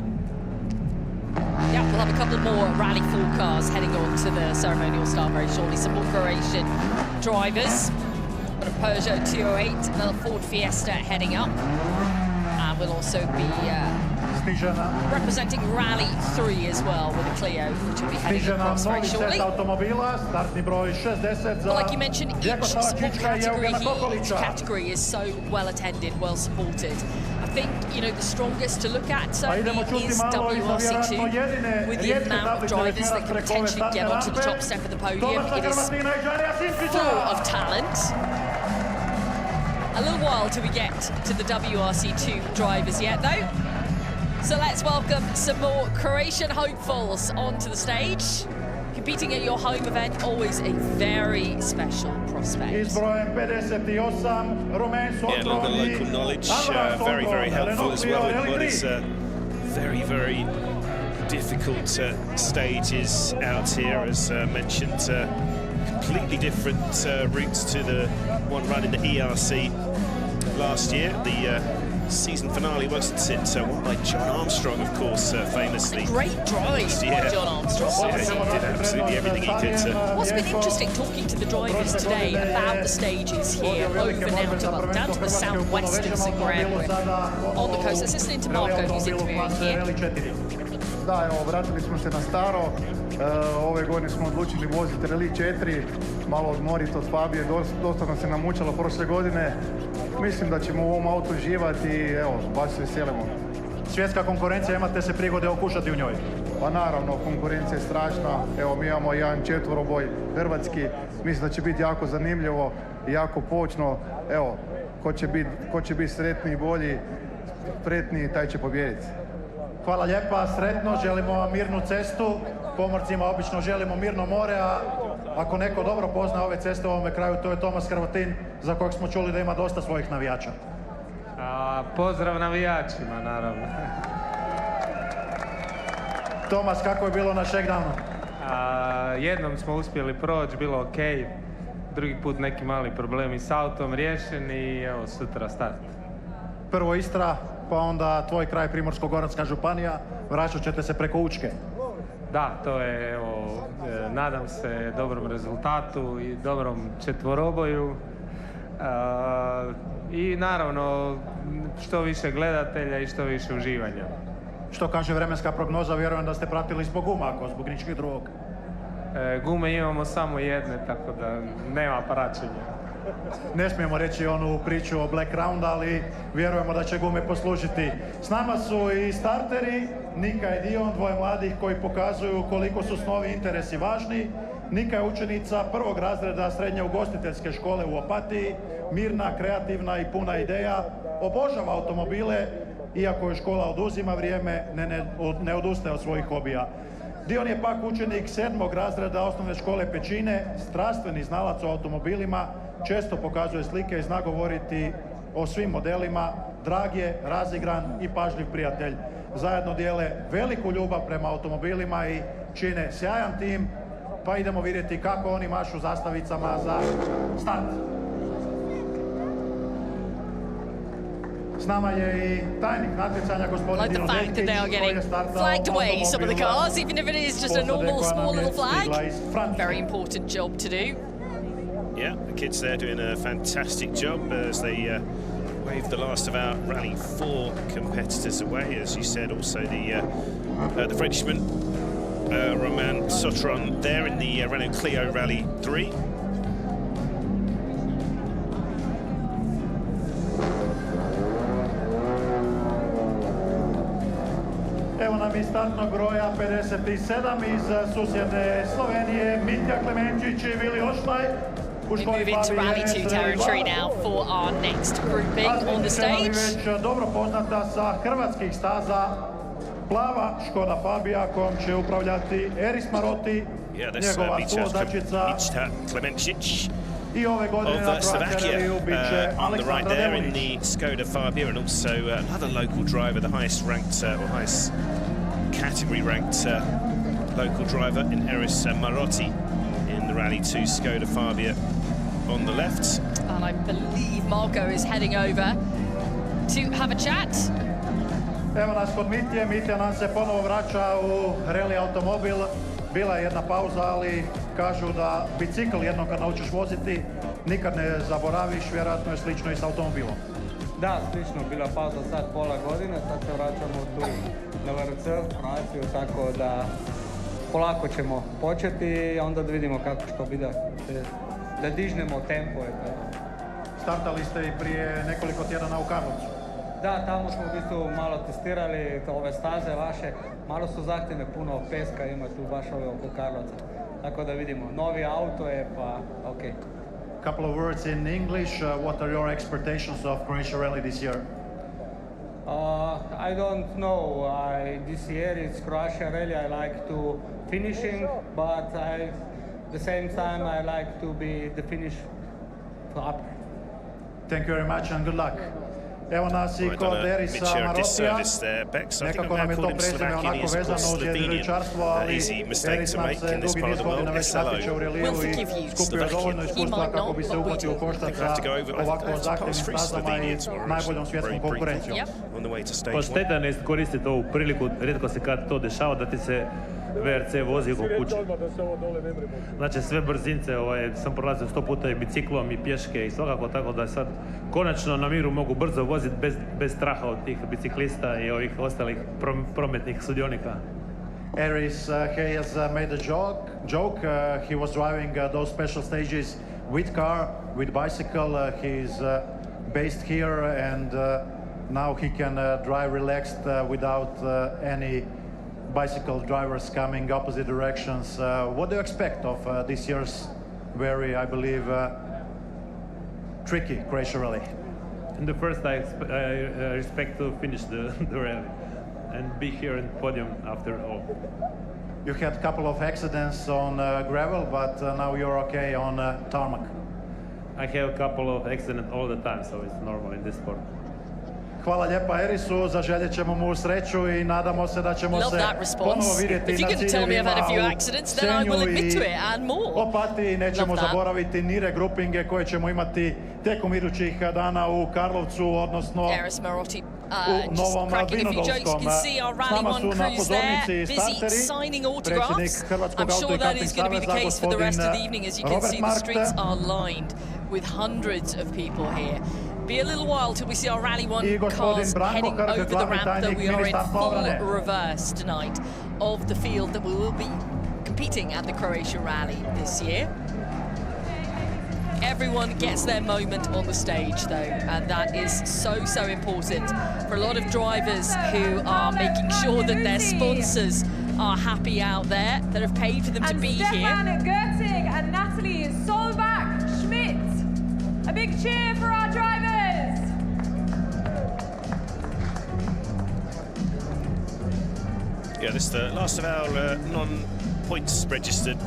Yeah, we'll have a couple more Rally 4 cars heading on to the ceremonial start very shortly. Some more Croatian drivers. Got a Peugeot 208, another Ford Fiesta heading up. And we'll also be representing Rally 3 as well with a Clio, which will be heading across very shortly. Well, like you mentioned, each sport category here, each category is so well attended, well supported. I think, you know, the strongest to look at certainly is WRC2, with the amount of drivers that can potentially get onto the top step of the podium. It is full of talent. A little while till we get to the WRC2 drivers yet, though. So let's welcome some more Croatian hopefuls onto the stage. Competing at your home event, always a very special prospect. Yeah, a little bit of local knowledge, very, very helpful as well in what is very, very difficult stages out here, as mentioned. Completely different routes to the one run in the ERC last year. The season finale wasn't it? Won by John Armstrong, of course, famously. A great drive by John Armstrong. Yeah, he did absolutely everything he could. What's been interesting talking to the drivers today about the stages here, over now to down to the southwest of Zagreb, on the coast. Let's listen into Marco, who's interviewing here. Da, evo, vratili smo se na staro. Ove godine smo odlučili voziti Rally 4, malo odmoriti od Fabije, dosta nam se namučalo prošle godine. Mislim da ćemo u ovom autu uživati i evo, baš se veselimo. Svjetska konkurencija, imate se prigode okušati u njoj? Pa naravno, konkurencija je strašna. Evo, mi imamo jedan četvoroboj hrvatski. Mislim da će biti jako zanimljivo i jako počno. Evo, ko će biti sretniji i bolji, spretniji, taj će pobijediti. Hvala lijepa, sretno, želimo vam mirnu cestu. Pomorcima obično želimo mirno more, a ako neko dobro pozna ove ceste u ovome kraju, to je Tomas Hrvatin, za kojeg smo čuli da ima dosta svojih navijača. Pozdrav navijačima, naravno. Tomas, kako je bilo na shakedownu? Jednom smo uspjeli proći, bilo ok. Drugi put neki mali problemi s autom riješeni i evo sutra start. Prvo Istra, pa onda tvoj kraj, Primorsko-goranska županija, vraćat ćete se preko Učke. Da, to je, evo, nadam se dobrom rezultatu i dobrom četvoroboju. I naravno, što više gledatelja i što više uživanja. Što kaže vremenska prognoza, vjerujem da ste pratili zbog guma, ako zbog ničeg drugog. Gume imamo samo jedne, tako da nema praćenja. Ne smijemo reći onu priču o Black Round, ali vjerujemo da će gume poslužiti. S nama su i starteri, Nika i Dion, dvoje mladih koji pokazuju koliko su snovi interesi važni. Nika je učenica prvog razreda srednje ugostiteljske škole u Opatiji, mirna, kreativna i puna ideja, obožava automobile, iako joj škola oduzima vrijeme, ne odustaje od svojih hobija. Dion je pak učenik 7. razreda osnovne škole Pećine, strastveni znalac o automobilima, često pokazuje slike i zna govoriti o svim modelima, drag je, razigran i pažljiv prijatelj. Zajedno dijele veliku ljubav prema automobilima i čine sjajan tim, pa idemo vidjeti kako oni mašu zastavicama za start. S nama je i tajnik natjecanja, gospodin Dino Dekić, koji je startao away some of the cars, even if it is just a normal small little flag. Very important job to do. Yeah, the kids there doing a fantastic job as they wave the last of our Rally 4 competitors away. As you said, also the Frenchman, Romain Sautron, there in the Renault Clio Rally 3. Evo nam iz startnog broja 57 iz susjedne Slovenije, Mitja Klemenčić i Vili Ošlaj. We move into Rally 2 territory now for our next grouping on the stage. Već dobro poznata sa hrvatskih staza, plava Škoda Fabija kojom će upravljati Eris Marotti, njegova suvozačica i ove godine na Croatia Rallyu bit će on the right Aleksandra there in Devonić. the Skoda Fabia, and also another local driver, the highest ranked or highest category ranked local driver in Eris Marotti in the Rally 2 Skoda Fabia on the left. And I believe Marco is heading over to have a chat. Evo nas kod Mitje, Mitja nam se ponovo vraća u rally automobil. Bila je jedna pauza, ali kažu da bicikl jednom kad naučiš voziti, nikad ne zaboraviš, vjerojatno je slično i s automobilom. Da, slično, bila pauza sad pola godine, sad se vraćamo tu na WRC, Croaciju, tako da polako ćemo početi, a onda da vidimo kako što bi da dižnemo tempo. Startali ste i prije nekoliko tjedana u Karlovcu. Da, tamo smo u bistvu malo testirali ove staze vaše, malo su zahtjevne, puno peska ima tu baš ove oko Karlovca. Tako da vidimo, novi auto je pa ok. Couple of words in English. What are your expectations of Croatia Rally this year? I don't know. This year it's Croatia Rally. I like to finishing, but the same time I like to be the finish up. Thank you very much and good luck. Evo nas i kod Erisa Marotija. Nekako nam je to prezime onako vezano uz jedriličarstvo, ali Eris nam se dugi niz godina već natječe u reliju i skupio je dovoljno iskustva kako bi se uhvatio u koštac sa ovako zahtjevnim stazama i najboljom svjetskom konkurencijom. Pa šteta ne koristiti ovu priliku, rijetko se kad to dešava da ti se WRC vozi oko kuće. Znači sve brzince sam prolazio 100 puta i biciklom i pješke i svakako, tako da sad konačno na miru mogu brzo voziti bez straha od tih biciklista i ovih ostalih prometnih sudionika. Eris, he has made a joke. He was driving those special stages with car, with bicycle. He's based here and now he can drive relaxed without any bicycle drivers coming opposite directions. What do you expect of this year's very, I believe, tricky Croatia Rally? In the first, I expect to finish the rally and be here in the podium after all. You had a couple of accidents on gravel, but now you're okay on tarmac. I have a couple of accidents all the time, so it's normal in this sport. Hvala lijepa Erisu, zaželjet ćemo mu sreću i nadamo se da ćemo se ponovo vidjeti na ciljevima u Senju i Opatiji. Nećemo zaboraviti ni regrupinge koje ćemo imati tijekom idućih dana u Karlovcu, odnosno u Novom Vinodolskom. S nama su na pozornici starteri, predsjednik Hrvatskog auto i karting saveza gospodin Robert Mark. With hundreds of people here. Be a little while till we see our Rally 1 cars heading over the ramp, though we are in full reverse tonight of the field that we will be competing at the Croatia Rally this year. Everyone gets their moment on the stage, though, and that is so important for a lot of drivers who are making sure that their sponsors are happy out there, that have paid for them to be here. Stefan Gerting and Natalie Solbach-Schmidt. A big cheer for our drivers! Yeah, this is the last of our non-points registered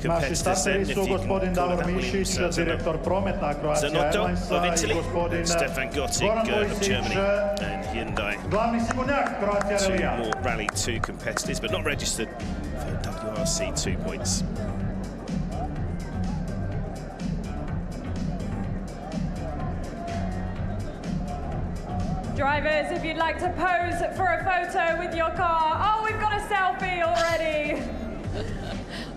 competitors then, if you can call it that, Williams, Zanotto of Italy, and Stefan Gottig of Germany, and Hyundai. 2 more Rally 2 competitors, but not registered for WRC 2 points. Drivers, if you'd like to pose for a photo with your car. Oh, we've got a selfie already.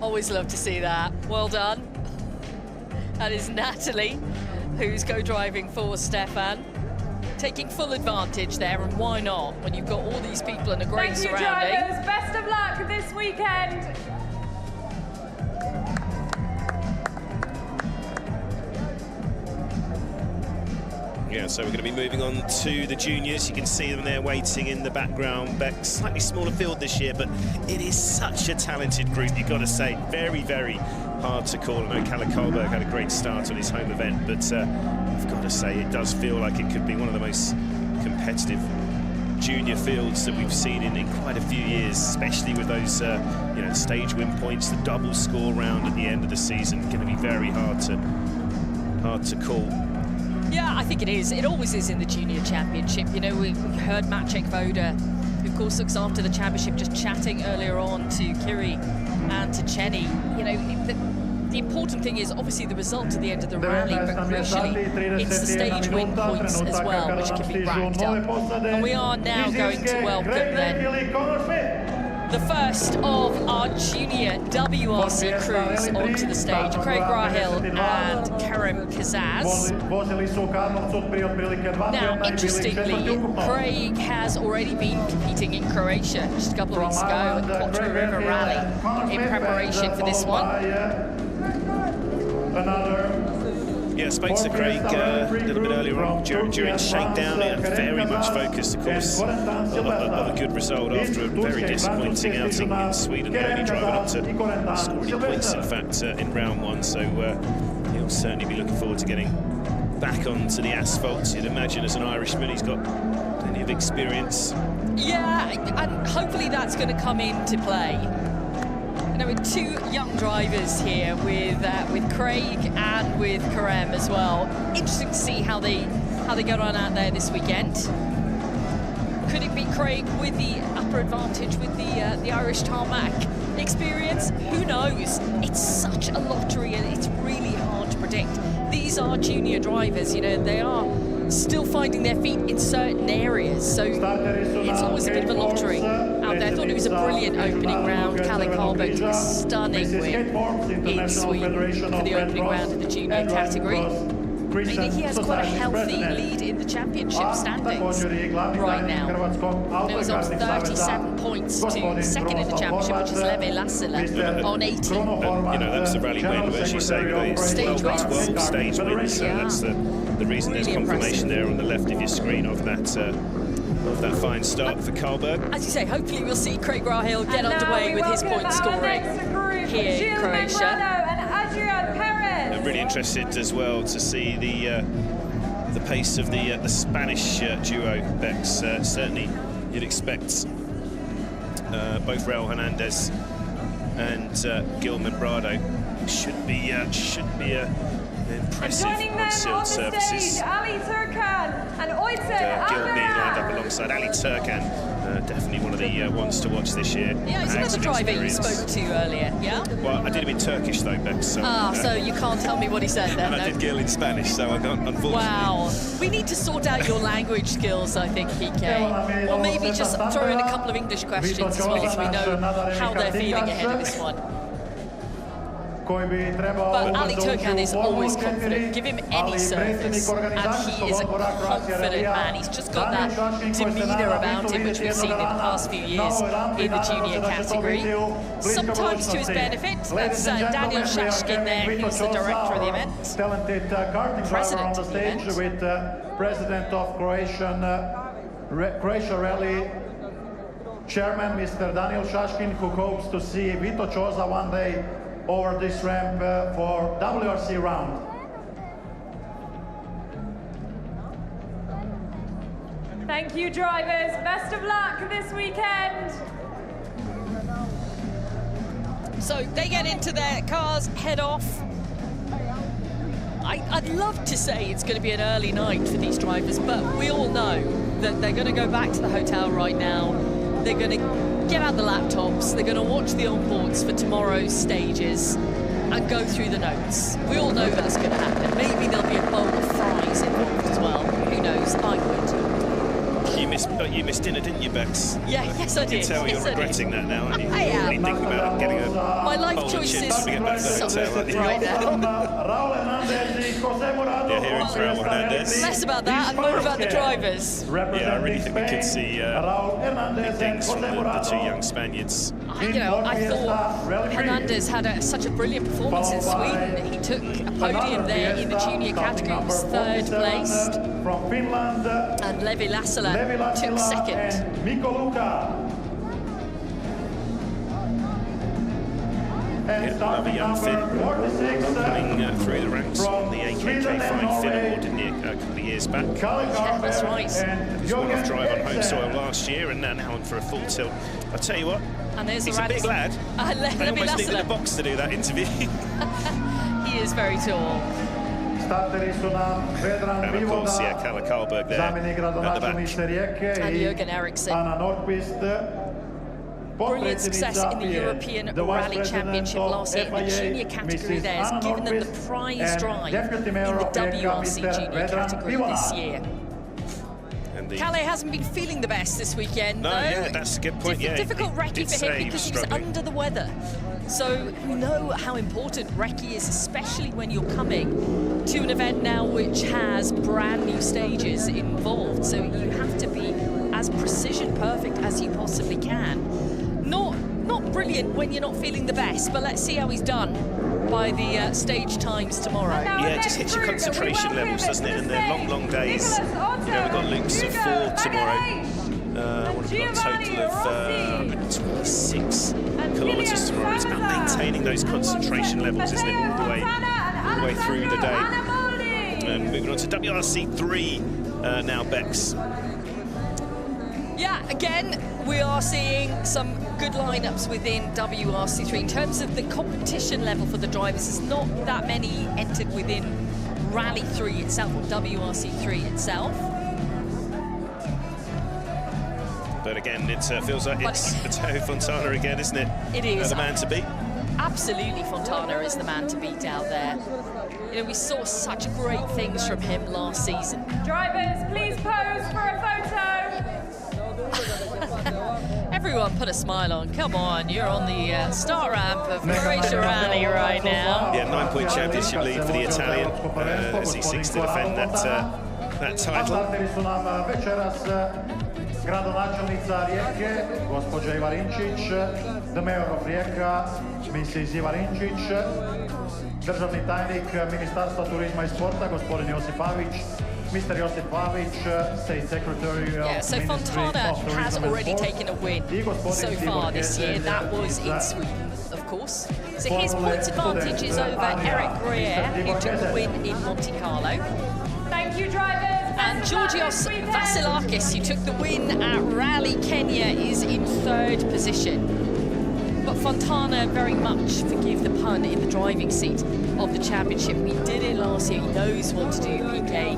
Always love to see that. Well done. That is Natalie, who's co-driving for Stefan. Taking full advantage there, and why not, when you've got all these people in a great surrounding. Thank you, drivers. Best of luck this weekend. Yeah, so we're going to be moving on to the juniors. You can see them there waiting in the background. Beck, slightly smaller field this year, but it is such a talented group, you've got to say. Very hard to call. I know Kalle Karlberg had a great start on his home event, but I've got to say it does feel like it could be one of the most competitive junior fields that we've seen in quite a few years, especially with those stage win points, the double score round at the end of the season. Going to be very hard to call. Yeah, I think it is. It always is in the Junior Championship. You know, we heard Maciek Voda, who of course looks after the championship, just chatting earlier on to Kiri and to Chenny. You know, the important thing is obviously the result at the end of the rally, but crucially it's the stage win points as well, which can be racked up. And we are now going to welcome then the first of our junior WRC crews onto the stage. Craig Rahil and Kerem Kazaz. Now, interestingly, Craig has already been competing in Croatia just a couple of weeks ago at the Quattro River Rally in preparation for this one. Yeah, I spoke to Craig a little bit earlier on during shakedown. Very much focused, of course, of a good result after a very disappointing outing in Sweden, only driving up to scoring points, in fact, in round one. So he'll certainly be looking forward to getting back onto the asphalt. You'd imagine as an Irishman, he's got plenty of experience. Yeah, and hopefully that's going to come into play. With two young drivers here, with Craig and with Kerem as well. Interesting to see how they get on out there this weekend. Could it be Craig with the upper advantage with the Irish tarmac experience? Who knows? It's such a lottery and it's really hard to predict. These are junior drivers, you know, they are still finding their feet in certain areas, so it's always a bit of a lottery out there. I thought it was a brilliant opening round. Kalle Karlberg took a stunning win in Sweden for the opening round of the junior category. Meaning he has quite a healthy lead in the championship standings right now. He was on 37 points to second in the championship, which is Levi Lassila on 18. And, you know, that's the rally win, as you say, with these 12 stage wins. So that's the reason there's confirmation there on the left of your screen of that fine start for Karlberg. As you say, hopefully we'll see Craig Rahil get underway with his point scoring here in Croatia. I'm really interested as well to see the pace of the Spanish duo, Bex. Certainly, you'd expect both Raul Hernandez and Gil Membrado should be impressive on sealed surfaces. Ali Turkan and Gil being lined up alongside Ali Turkan. Definitely one of the ones to watch this year. Yeah, he's another driver you spoke to earlier, yeah? Well, I did him in Turkish though, Bex. So, so you can't tell me what he said then, and I did Gil in Spanish, so I can't, unfortunately. Wow. We need to sort out your language skills, I think, PK. Or maybe just throw in a couple of English questions as well, so we know how they're feeling ahead of this one. But Ali Turkan is always confident. Give him any surface, and he is a confident man. He's just got that demeanour about him, which we've seen in the past few years in the junior category. Sometimes to his benefit. That's Daniel Shashkin there, who's the director of the event. President of the event. With President of Croatia Rally Chairman, Mr. Daniel Shashkin, who hopes to see Vito Choza one day over this ramp for WRC round. Thank you, drivers. Best of luck this weekend. So they get into their cars, head off. I'd love to say it's going to be an early night for these drivers, but we all know that they're going to go back to the hotel right now. They're going to get out the laptops, they're going to watch the onboards for tomorrow's stages and go through the notes. We all know that's going to happen. Maybe there'll be a bowl of fries involved as well. Who knows? I would. You missed dinner, didn't you, Bex? Yeah, yes I did. I can tell you're regretting that now, aren't you? I am. Really thinking about getting a My life choices to get back to the hotel, aren't you? right Yeah, hearing from Raul Hernandez. Less about that and more about the drivers. Yeah, I really think we could see big things from the two young Spaniards. I thought Hernandez had such a brilliant performance in Sweden. He took a podium there in the junior category, he was third placed. And Levi Lassila took second. Another young Finn coming through the ranks on the AKK Fine Finn Award, didn't he, a couple of years back? Yeah, that's right. He's one off drive on home soil last year and now on for a full tilt. I'll tell you what, and there's he's a big lad. I almost needed a box to do that interview. He is very tall. And of course, yeah, Kalle Karlberg there at the back. And Jürgen Eriksson. Brilliant success in the European Rally Championship last year. The junior category there has given them the prize drive in the WRC junior category this year. And indeed. Calais hasn't been feeling the best this weekend, No, though. yeah, that's a good point. Difficult recce for him because he was struggling. under the weather. So we know how important recce is, especially when you're coming to an event now which has brand new stages involved. So you have to be as precision perfect as you possibly can. Not brilliant when you're not feeling the best, but let's see how he's done by the stage times tomorrow. Yeah, it just hits your concentration levels, doesn't it? And they're long, long days. You know, we've got loops of 4 tomorrow. We've got a total of 126 kilometres tomorrow. It's about maintaining those concentration levels, isn't it, all the way through the day. And moving on to WRC 3 now, Bex. Yeah, again, we are seeing some good lineups within WRC3. In terms of the competition level for the drivers, there's not that many entered within Rally 3 itself, or WRC3 itself. But again, it feels like it's Matteo Fontana again, isn't it? It is. The man to beat. Absolutely, Fontana is the man to beat out there. You know, we saw such great things from him last season. Drivers, please pose for a photo. Everyone put a smile on. Come on, you're on the start ramp of Croatia Rally right now. Yeah, 9-point championship lead for the Italian as he seeks to defend that title. Gradonačelnica Rijeke, gospođa Ivarinčić, the mayor of Rijeka, Mrs. Ivarinčić, državni tajnik Ministarstva turizma I sporta, gospodin Josip Pavić, Mr. Josip Pavić, State Secretary of So Ministry Fontana of Tourism has and already Sport. taken a win so far this year. That was in Sweden, of course. So his points advantage is over Eric Greer, who took the win in Monte Carlo. Thank you, drivers. And Georgios Vasilakis, who took the win at Rally Kenya, is in 3rd position. But Fontana very much, forgive the pun, in the driving seat of the championship. He did it last year. He knows what to do, PK.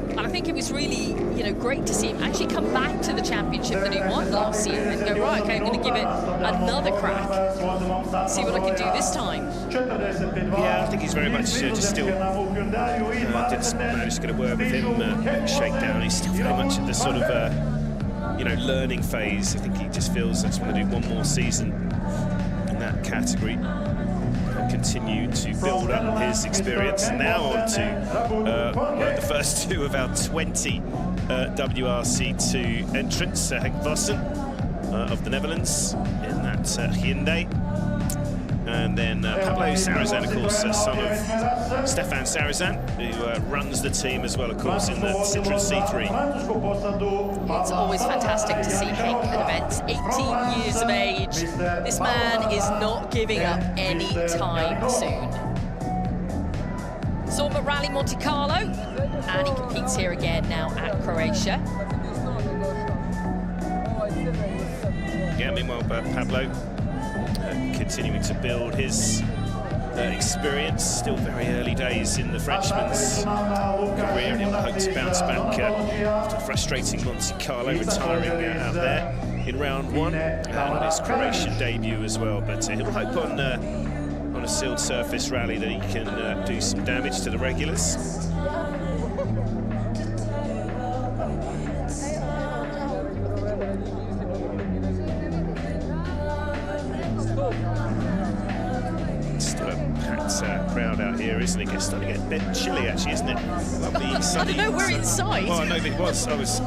And I think it was really, you know, great to see him actually come back to the championship that he won last year and go, right, okay, I'm going to give it another crack. See what I can do this time. Yeah, I think he's very much just still didn't manage to get a word with him, shakedown. He's still very much at the sort of, you know, learning phase. I think he just feels I just want to do one more season in that category. Continue to build up his experience. Now on to the first 2 of our 20 WRC2 entrants. Henk Vossen of the Netherlands in that Hyundai. And then Pablo Sarazan, of course, son of Stefan Sarazan, who runs the team as well, of course, in the Citroen C3. It's always fantastic to see Henk at events. 18 years of age. This man is not giving up any time soon. Saw him at Rally Monte Carlo, and he competes here again now at Croatia. Yeah, meanwhile, Pablo continuing to build his experience. Still very early days in the Frenchman's career, and he'll hope to bounce back after a frustrating Monte Carlo, retiring out there in round 1 on his Croatian debut as well. But he'll hope on a sealed surface rally that he can do some damage to the regulars. Crowd out here, isn't it? It's starting to get a bit chilly, actually, isn't it? Lovely sunny. I don't know, we're inside. Well, I know it was. I was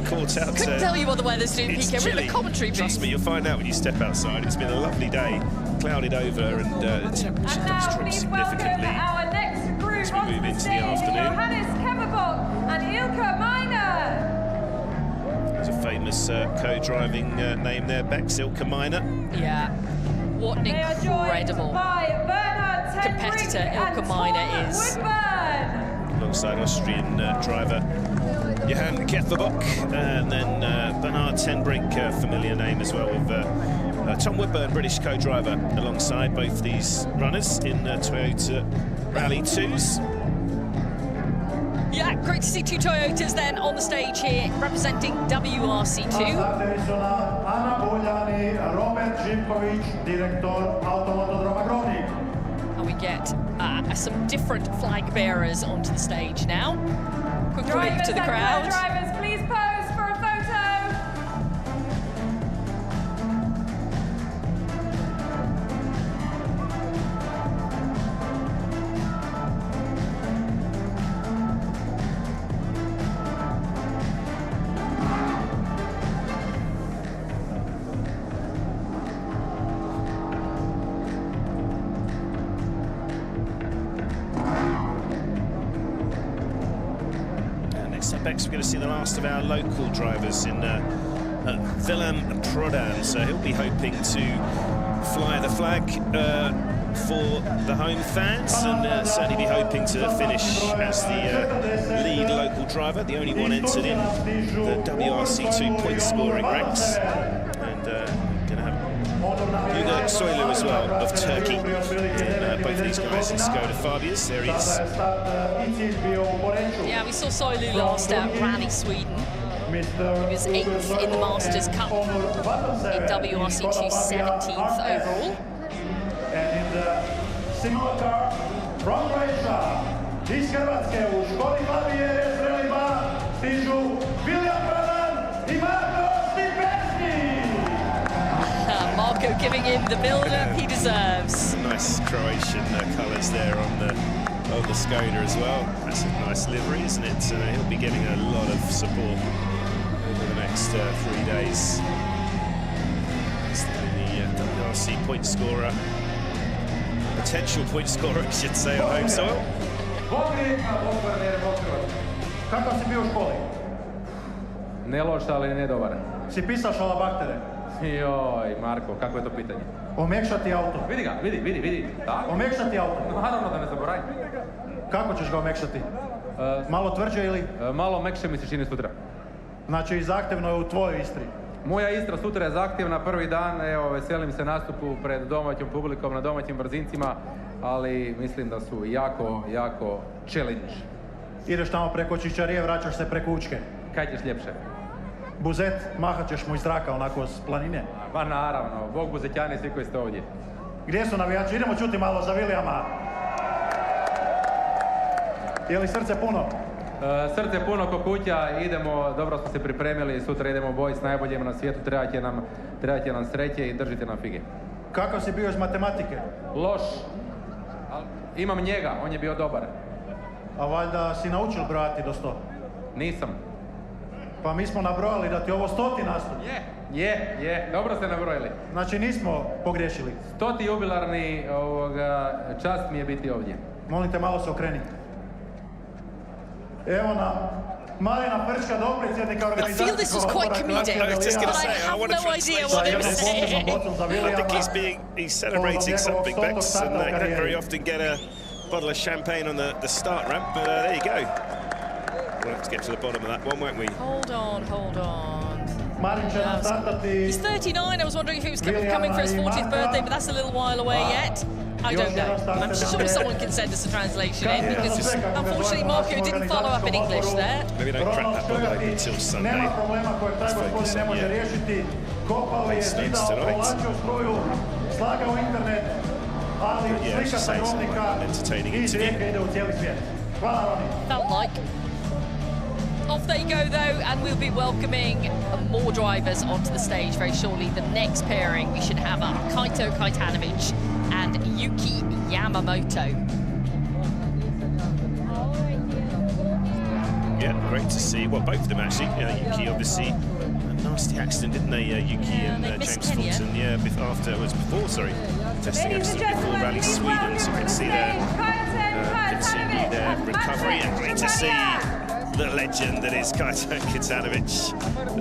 caught out. Couldn't tell you what the weather's doing, PK. We're in the commentary booth. Trust me, you'll find out when you step outside. It's been a lovely day, clouded over, and the temperature does drop significantly Our next group as we move into the afternoon. Johannes Keverbok and Ilka Miner. There's a famous co-driving name there, Bex, Ilka Miner. Yeah, what an incredible competitor Ilka Miner is. Alongside Austrian driver Johan Keverbok, and then Bernard ten Brink, familiar name as well, with Tom Woodburn, British co-driver, alongside both these runners in Toyota Rally 2s. Yeah, great to see 2 Toyotas then on the stage here, representing WRC2. And we get some different flag bearers onto the stage now. Quick wave to the crowd. Drivers, please pose Looks like Bex, we're going to see the last of our local drivers in Willem Prodan, so he'll be hoping to fly the flag for the home fans, and certainly be hoping to finish as the lead local driver, the only one entered in the WRC2 point scoring ranks. And going to have Hugo Soylu as well of Turkey, and both these guys in Skoda Fabias. There he is. Yeah, we saw Soylu last at Rally Sweden. He was 8th in the Masters Cup, in WRC2 17th overall. And in the single car from Croatia, iz Hrvatske u Škodi Fabije Rezrelima stižu William Prodan I Marko Stipenski. Marco giving him the build-up he deserves. Nice Croatian colours there on the Skoda as well. That's a nice livery, isn't it? He'll be getting a lot of support over the next 3 days. He's the WRC point scorer. Potential point scorer, I should say, on home soil. Kako si bio u školi? Ne loš, ali ne dobar. Si pisao šalabahtere? Joj, Marko, kako je to pitanje? Omekšati auto. Vidi ga, vidi. Tako? Omekšati auto. Naravno da ne zaboravim. Kako ćeš ga omekšati? Malo tvrđe ili? Malo mekše mi se čini sutra. Znači, zahtjevno je u tvojoj Istri. Moja Istra sutra je zahtjevna, prvi dan, evo, veselim se nastupu pred domaćom publikom na domaćim brzincima, ali mislim da su jako challenge. Ideš tamo preko Čičarije, vraćaš se preko Učke. Kaj ćeš ljepše? Buzet, mahat ćeš mu iz zraka onako s planine. Pa naravno, Bog buzetjani svi koji ste ovdje. Gdje su navijači? Idemo čuti malo za Williama. Je li srce puno? Srce puno ko kuća, idemo, dobro smo se pripremili, sutra idemo u boj s najboljima na svijetu, trebate nam sreće I držite nam fige. Kako si bio iz matematike? Loš, ali imam njega, on je bio dobar. A valjda si naučil brojati do 100? Nisam. Pa mi smo nabrojali da ti ovo 100. nastup. Je, dobro ste nabrojili. Znači nismo pogriješili. 100. jubilarni čast mi je biti ovdje. Molim te, malo se okreni. Evo nam Marina Prčka, dopredsjednika organizacije. I feel this was quite comedic, I was just going to say, I want to no idea what he was saying. I think he's celebrating something, Bex, and they don't very often get a bottle of champagne on the start ramp, but there you go. We'll have to get to the bottom of that one, won't we? Hold on. Marin će nam startati. He's 39. I was wondering if he was coming for his 40th birthday, but that's a little while away yet. I don't know. I'm sure someone can send us a translation in, because unfortunately Marco didn't follow up in English there. Maybe don't crack that bottle open until Sunday. Nema problema kojeg taj gospodin ne može riješiti. Kopao je, zidao, povlačio struju, slagao internet, ali slika sajovnika iz Rijeke ide u cijeli svijet. Hvala Roni. Felt like. Off they go though, and we'll be welcoming more drivers onto the stage very shortly. The next pairing we should have up Kaito Kaitanovic and Yuki Yamamoto. Yeah, great to see. Well, both of them actually. Yuki obviously a nasty accident, didn't they? Yuki and James Fulton. Yeah, before testing accident before Rally Sweden. So we can see their continue their recovery, and great to see the legend that is Kaito Kaitanovic,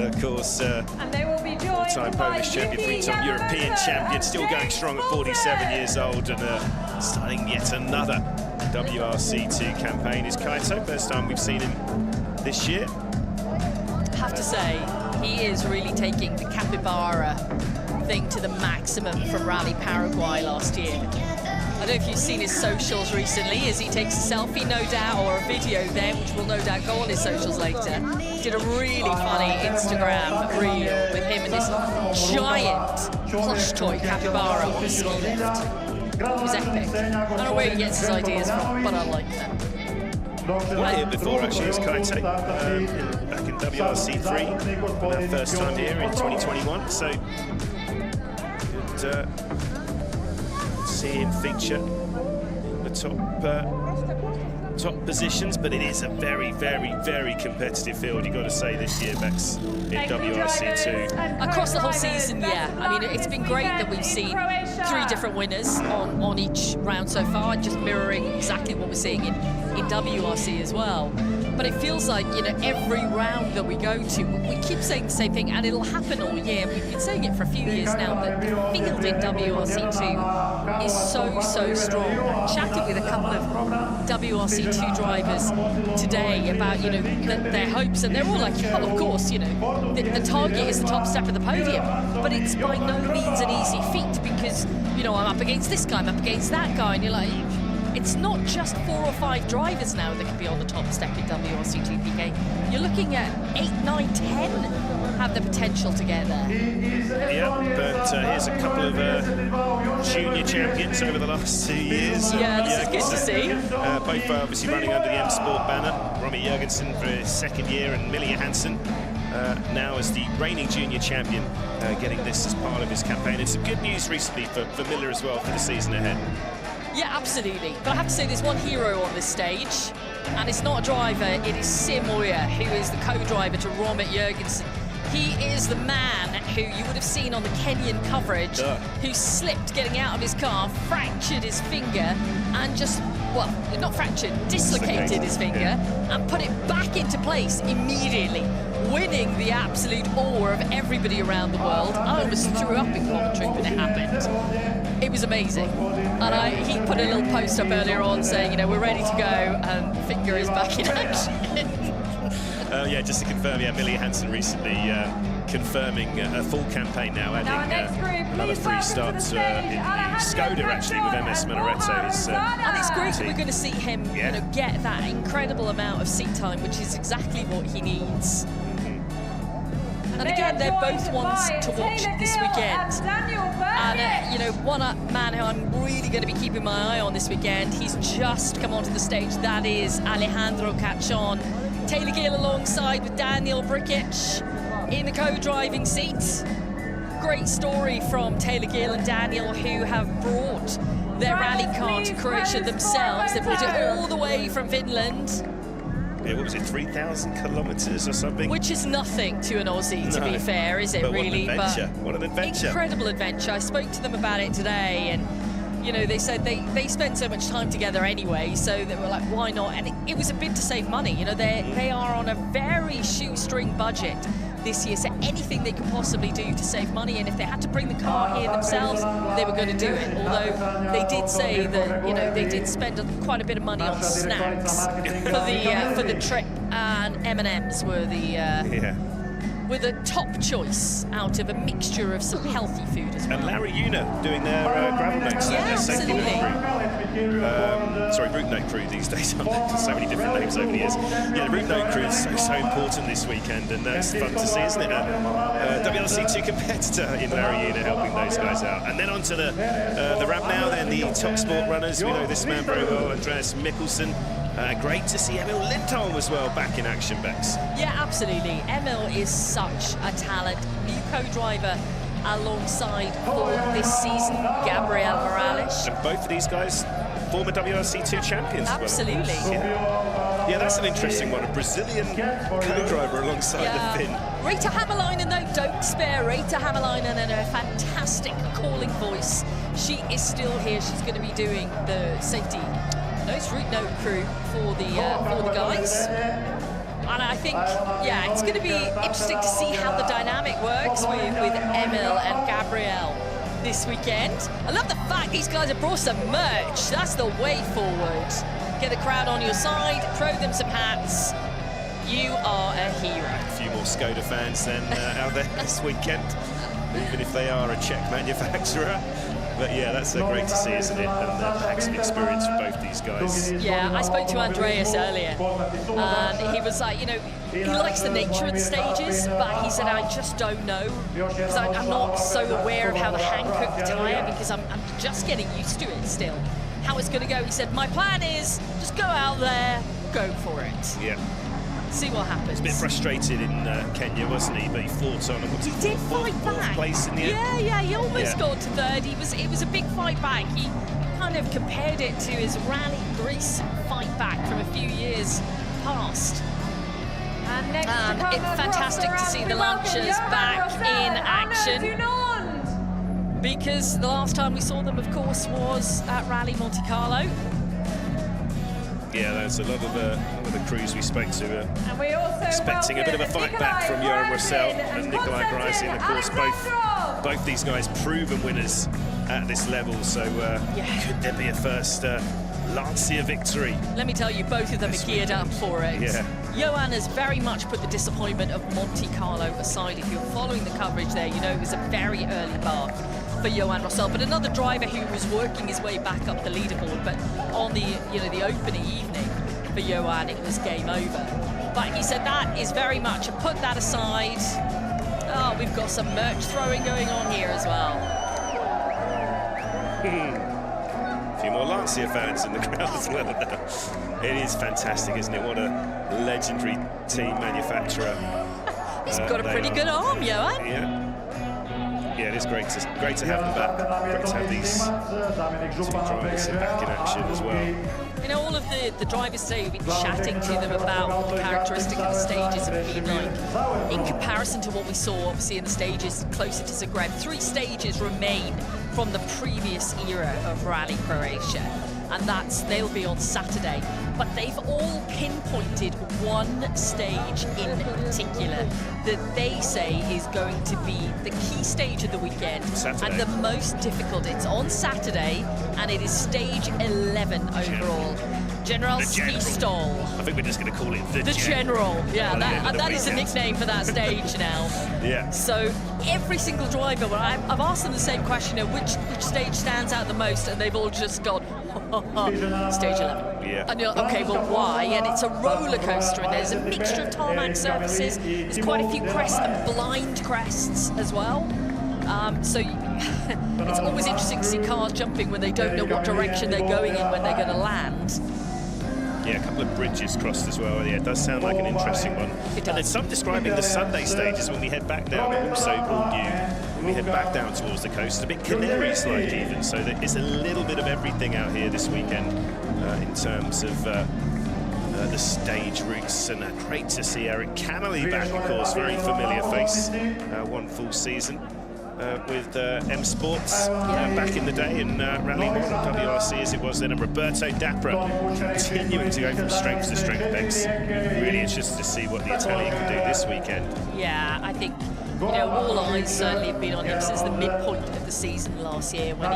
of course, four-time Polish champion, three-time European champion, still going strong at 47 years old, and starting yet another WRC2 campaign is Kaito. First time we've seen him this year. I have to say, he is really taking the capybara thing to the maximum from Rally Paraguay last year. I don't know if you've seen his socials recently, as he takes a selfie, no doubt, or a video then, which will no doubt go on his socials later. Did a really funny Instagram reel with him and this giant plush toy capybara on a ski lift. It was epic. I don't know where he gets his ideas from, but I like them. Well, here before actually as Kaito, back in WRC3, their first time here in 2021, so good see him feature in the top positions, but it is a very, very, very competitive field, you've got to say, this year, Bex, in WRC2. Across the whole season, yeah. I mean, it's been great that we've seen 3 different winners on each round so far, just mirroring exactly what we're seeing in WRC as well. But it feels like, you know, every round that we go to, we keep saying the same thing, and it'll happen all year. We've been saying it for a few years now, that the field in WRC2 is so strong. I chatted with a couple of WRC2 drivers today about, you know, their hopes, and they're all like, oh, of course, you know, the target is the top step of the podium, but it's by no means an easy feat because, you know, I'm up against this guy, I'm up against that guy, and you're like, it's not just 4 or 5 drivers now that can be on the top step in WRC2 PK. You're looking at 8, 9, 10 have the potential to get there. Yeah, but here's a couple of junior champions over the last 2 years. Yeah, this is good to see. Both obviously running under the M Sport banner. Romy Jurgensen for his 2nd year, and Mille Johansson now as the reigning junior champion, getting this as part of his campaign. And some good news recently for Miller as well for the season ahead. Yeah, absolutely. But I have to say there's one hero on this stage, and it's not a driver, it is Ceremonial, who is the co-driver to Romy Jurgensen. He is the man who you would have seen on the Kenyan coverage, who slipped getting out of his car, fractured his finger, and just, well, not fractured, dislocated his finger, and put it back into place immediately, winning the absolute awe of everybody around the world. I almost threw up in commentary when it happened. It was amazing. And he put a little post up earlier on saying, you know, we're ready to go, and finger is back in action. Yeah, just to confirm, yeah, Mille Johansson recently confirming a full campaign now, adding another 3 starts in the Skoda, actually, with MS Monoretto's and it's great that we're going to see him, yeah, you know, get that incredible amount of seat time, which is exactly what he needs. And again, they're both ones to watch this weekend. And, you know, one man who I'm really going to be keeping my eye on this weekend, he's just come onto the stage, that is Alejandro Cachon. Taylor Gill alongside with Daniel Brikic in the co-driving seat. Great story from Taylor Gill and Daniel, who have brought their rally car to Croatia themselves. They brought it all the way from Finland. Yeah, what was it, 3,000 kilometres or something? Which is nothing to an Aussie, to be fair, is it, but really? What an adventure. What an adventure. Incredible adventure. I spoke to them about it today, and you know, they said they spend so much time together anyway, so they were like, why not? And it was a bit to save money. You know, they are on a very shoestring budget this year, so anything they could possibly do to save money, and if they had to bring the car here themselves, they were going to do it. Although they did say that, you know, they did spend quite a bit of money on snacks for the trip, and M&Ms were the top choice out of a mixture of some healthy food as well. And Larry Una doing their gravel notes. Yeah, absolutely. Sorry, route note crew these days. There's so many different names over the years. Yeah, the route note crew is so important this weekend, and that's fun to see, isn't it? WRC2 competitor in Larry Una helping those guys out. And then onto the ramp now, then the top sport runners. We know this man very well, Andreas Mikkelsen. Great to see Emil Lindholm as well back in action, Bex. Yeah, absolutely. Emil is such a talent. New co-driver alongside for this season, Gabriel Morales. And both of these guys, former WRC2 champions. Absolutely. As well. Yeah, that's an interesting one. A Brazilian co-driver alongside the Finn. Rita Hämäläinen, though, don't spare Rita Hämäläinen and her fantastic calling voice. She is still here. She's going to be doing the safety route note crew for the guys. And I think, yeah, it's going to be interesting to see how the dynamic works with Emil and Gabriel this weekend. I love the fact these guys have brought some merch. That's the way forward. Get the crowd on your side, throw them some hats. You are a hero. A few more Skoda fans then out there this weekend, even if they are a Czech manufacturer. But yeah, that's great to see, isn't it? And perhaps an experience for both these guys. Yeah, I spoke to Andreas earlier, and he was like, you know, he likes the nature of the stages, but he said, I just don't know, because I'm not so aware of how the hand-cook the tyre, because I'm just getting used to it still. How it's going to go. He said, my plan is just go out there, go for it. Yeah. See what happens. He was a bit frustrated in Kenya, wasn't he? But he fought on. He did fight back. Place in the end. Yeah, he almost got to third. It was a big fight back. He kind of compared it to his Rally Greece fight back from a few years past. And next it's fantastic to see the Lanciers back in action. Because the last time we saw them, of course, was at Rally Monte Carlo. Yeah, there's a lot of the crews we spoke to And we also expecting a bit of a fight back from Johan Rossell and Nikolai Grazi, and of course both these guys proven winners at this level. So could there be a first Lancia victory? Let me tell you, both of them are geared up for it. Yeah. Johan has very much put the disappointment of Monte Carlo aside. If you're following the coverage there, you know it was a very early bar for Johan Rossell, but another driver who was working his way back up the leaderboard. But on the the opening evening for Johan, it was game over. But he said that is very much, put that aside. Oh, we've got some merch throwing going on here as well. A few more Lancia fans in the crowd as well now. It is fantastic, isn't it? What a legendary team manufacturer. He's got a pretty good arm, Johan. Yeah, it is great to have them back. Great to have these two drivers back in action as well. You know, all of the drivers today, we've been chatting to them about what the characteristic of the stages have been like. In comparison to what we saw, obviously, in the stages closer to Zagreb, 3 stages remain from the previous era of Rally Croatia, and they'll be on Saturday. But they've all pinpointed one stage in particular that they say is going to be the key stage of the weekend and the most difficult. It's on Saturday, and it is stage 11 overall. General Svistol. I think we're just going to call it the General. Yeah, that is a nickname for that stage now. Yeah. So every single driver, I've asked them the same question, which stage stands out the most, and they've all just gone, stage 11. Yeah. And you're like, okay, well, why? And it's a roller coaster, and there's a mixture of tarmac surfaces. There's quite a few crests and blind crests as well. So it's always interesting to see cars jumping when they don't know what direction they're going in when they're going to land. Yeah, a couple of bridges crossed as well. Yeah, it does sound like an interesting one. And there's some describing the Sunday stages when we head back down, also all new. When we head back down towards the coast, a bit Canaries-like even. So there is a little bit of everything out here this weekend in terms of the stage routes. And great to see Eric Cannelly back, of course, very familiar face, one full season. With M Sports back in the day, and Rally Model WRC as it was then, and Roberto Dapra continuing to go from strength to strength. Bex, really interested to see what the Italian can do this weekend. Yeah, I think all eyes certainly have been on him since the midpoint of the season last year, when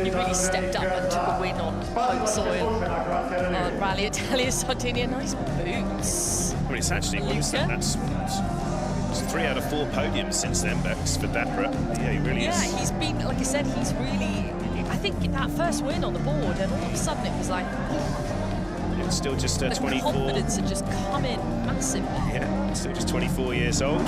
he really stepped up and took a win on home soil on Rally Italia Sardinia. Nice boots. Well, it's actually that's 3 out of 4 podiums since then, Bex, for Dapra. Yeah, he really is. Yeah, he's been, like I said, he's really, I think that first win on the board, and all of a sudden it was like, it's still just 24. The confidence had just come in massively. Yeah, still just 24 years old.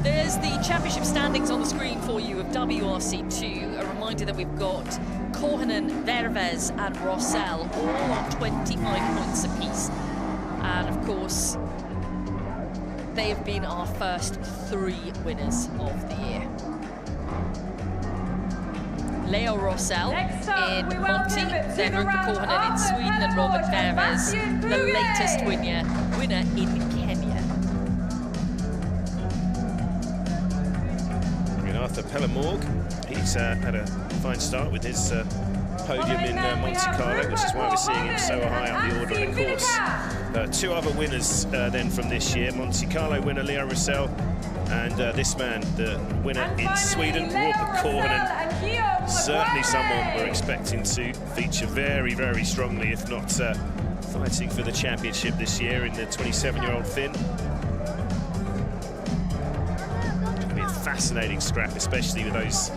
There's the championship standings on the screen for you of WRC2. A reminder that we've got Korhonen, Verves and Rossell all on 25 points apiece. And of course, they have been our first 3 winners of the year. Leo Rossell in Monty, then Rupert Korhonen in Sweden, and Robert Verves, the latest winner in Kenya. And Arthur Pellemorg, he's had a fine start with his podium in Monte Carlo, which is why we're seeing him so high up the order. And of course, 2 other winners then from this year. Monte Carlo winner Leo Rossell, and this man, the winner in Sweden, Robert Korhonen. Certainly someone we're expecting to feature very, very strongly, if not fighting for the championship this year, in the 27-year-old Finn. It'll be a fascinating scrap, especially with those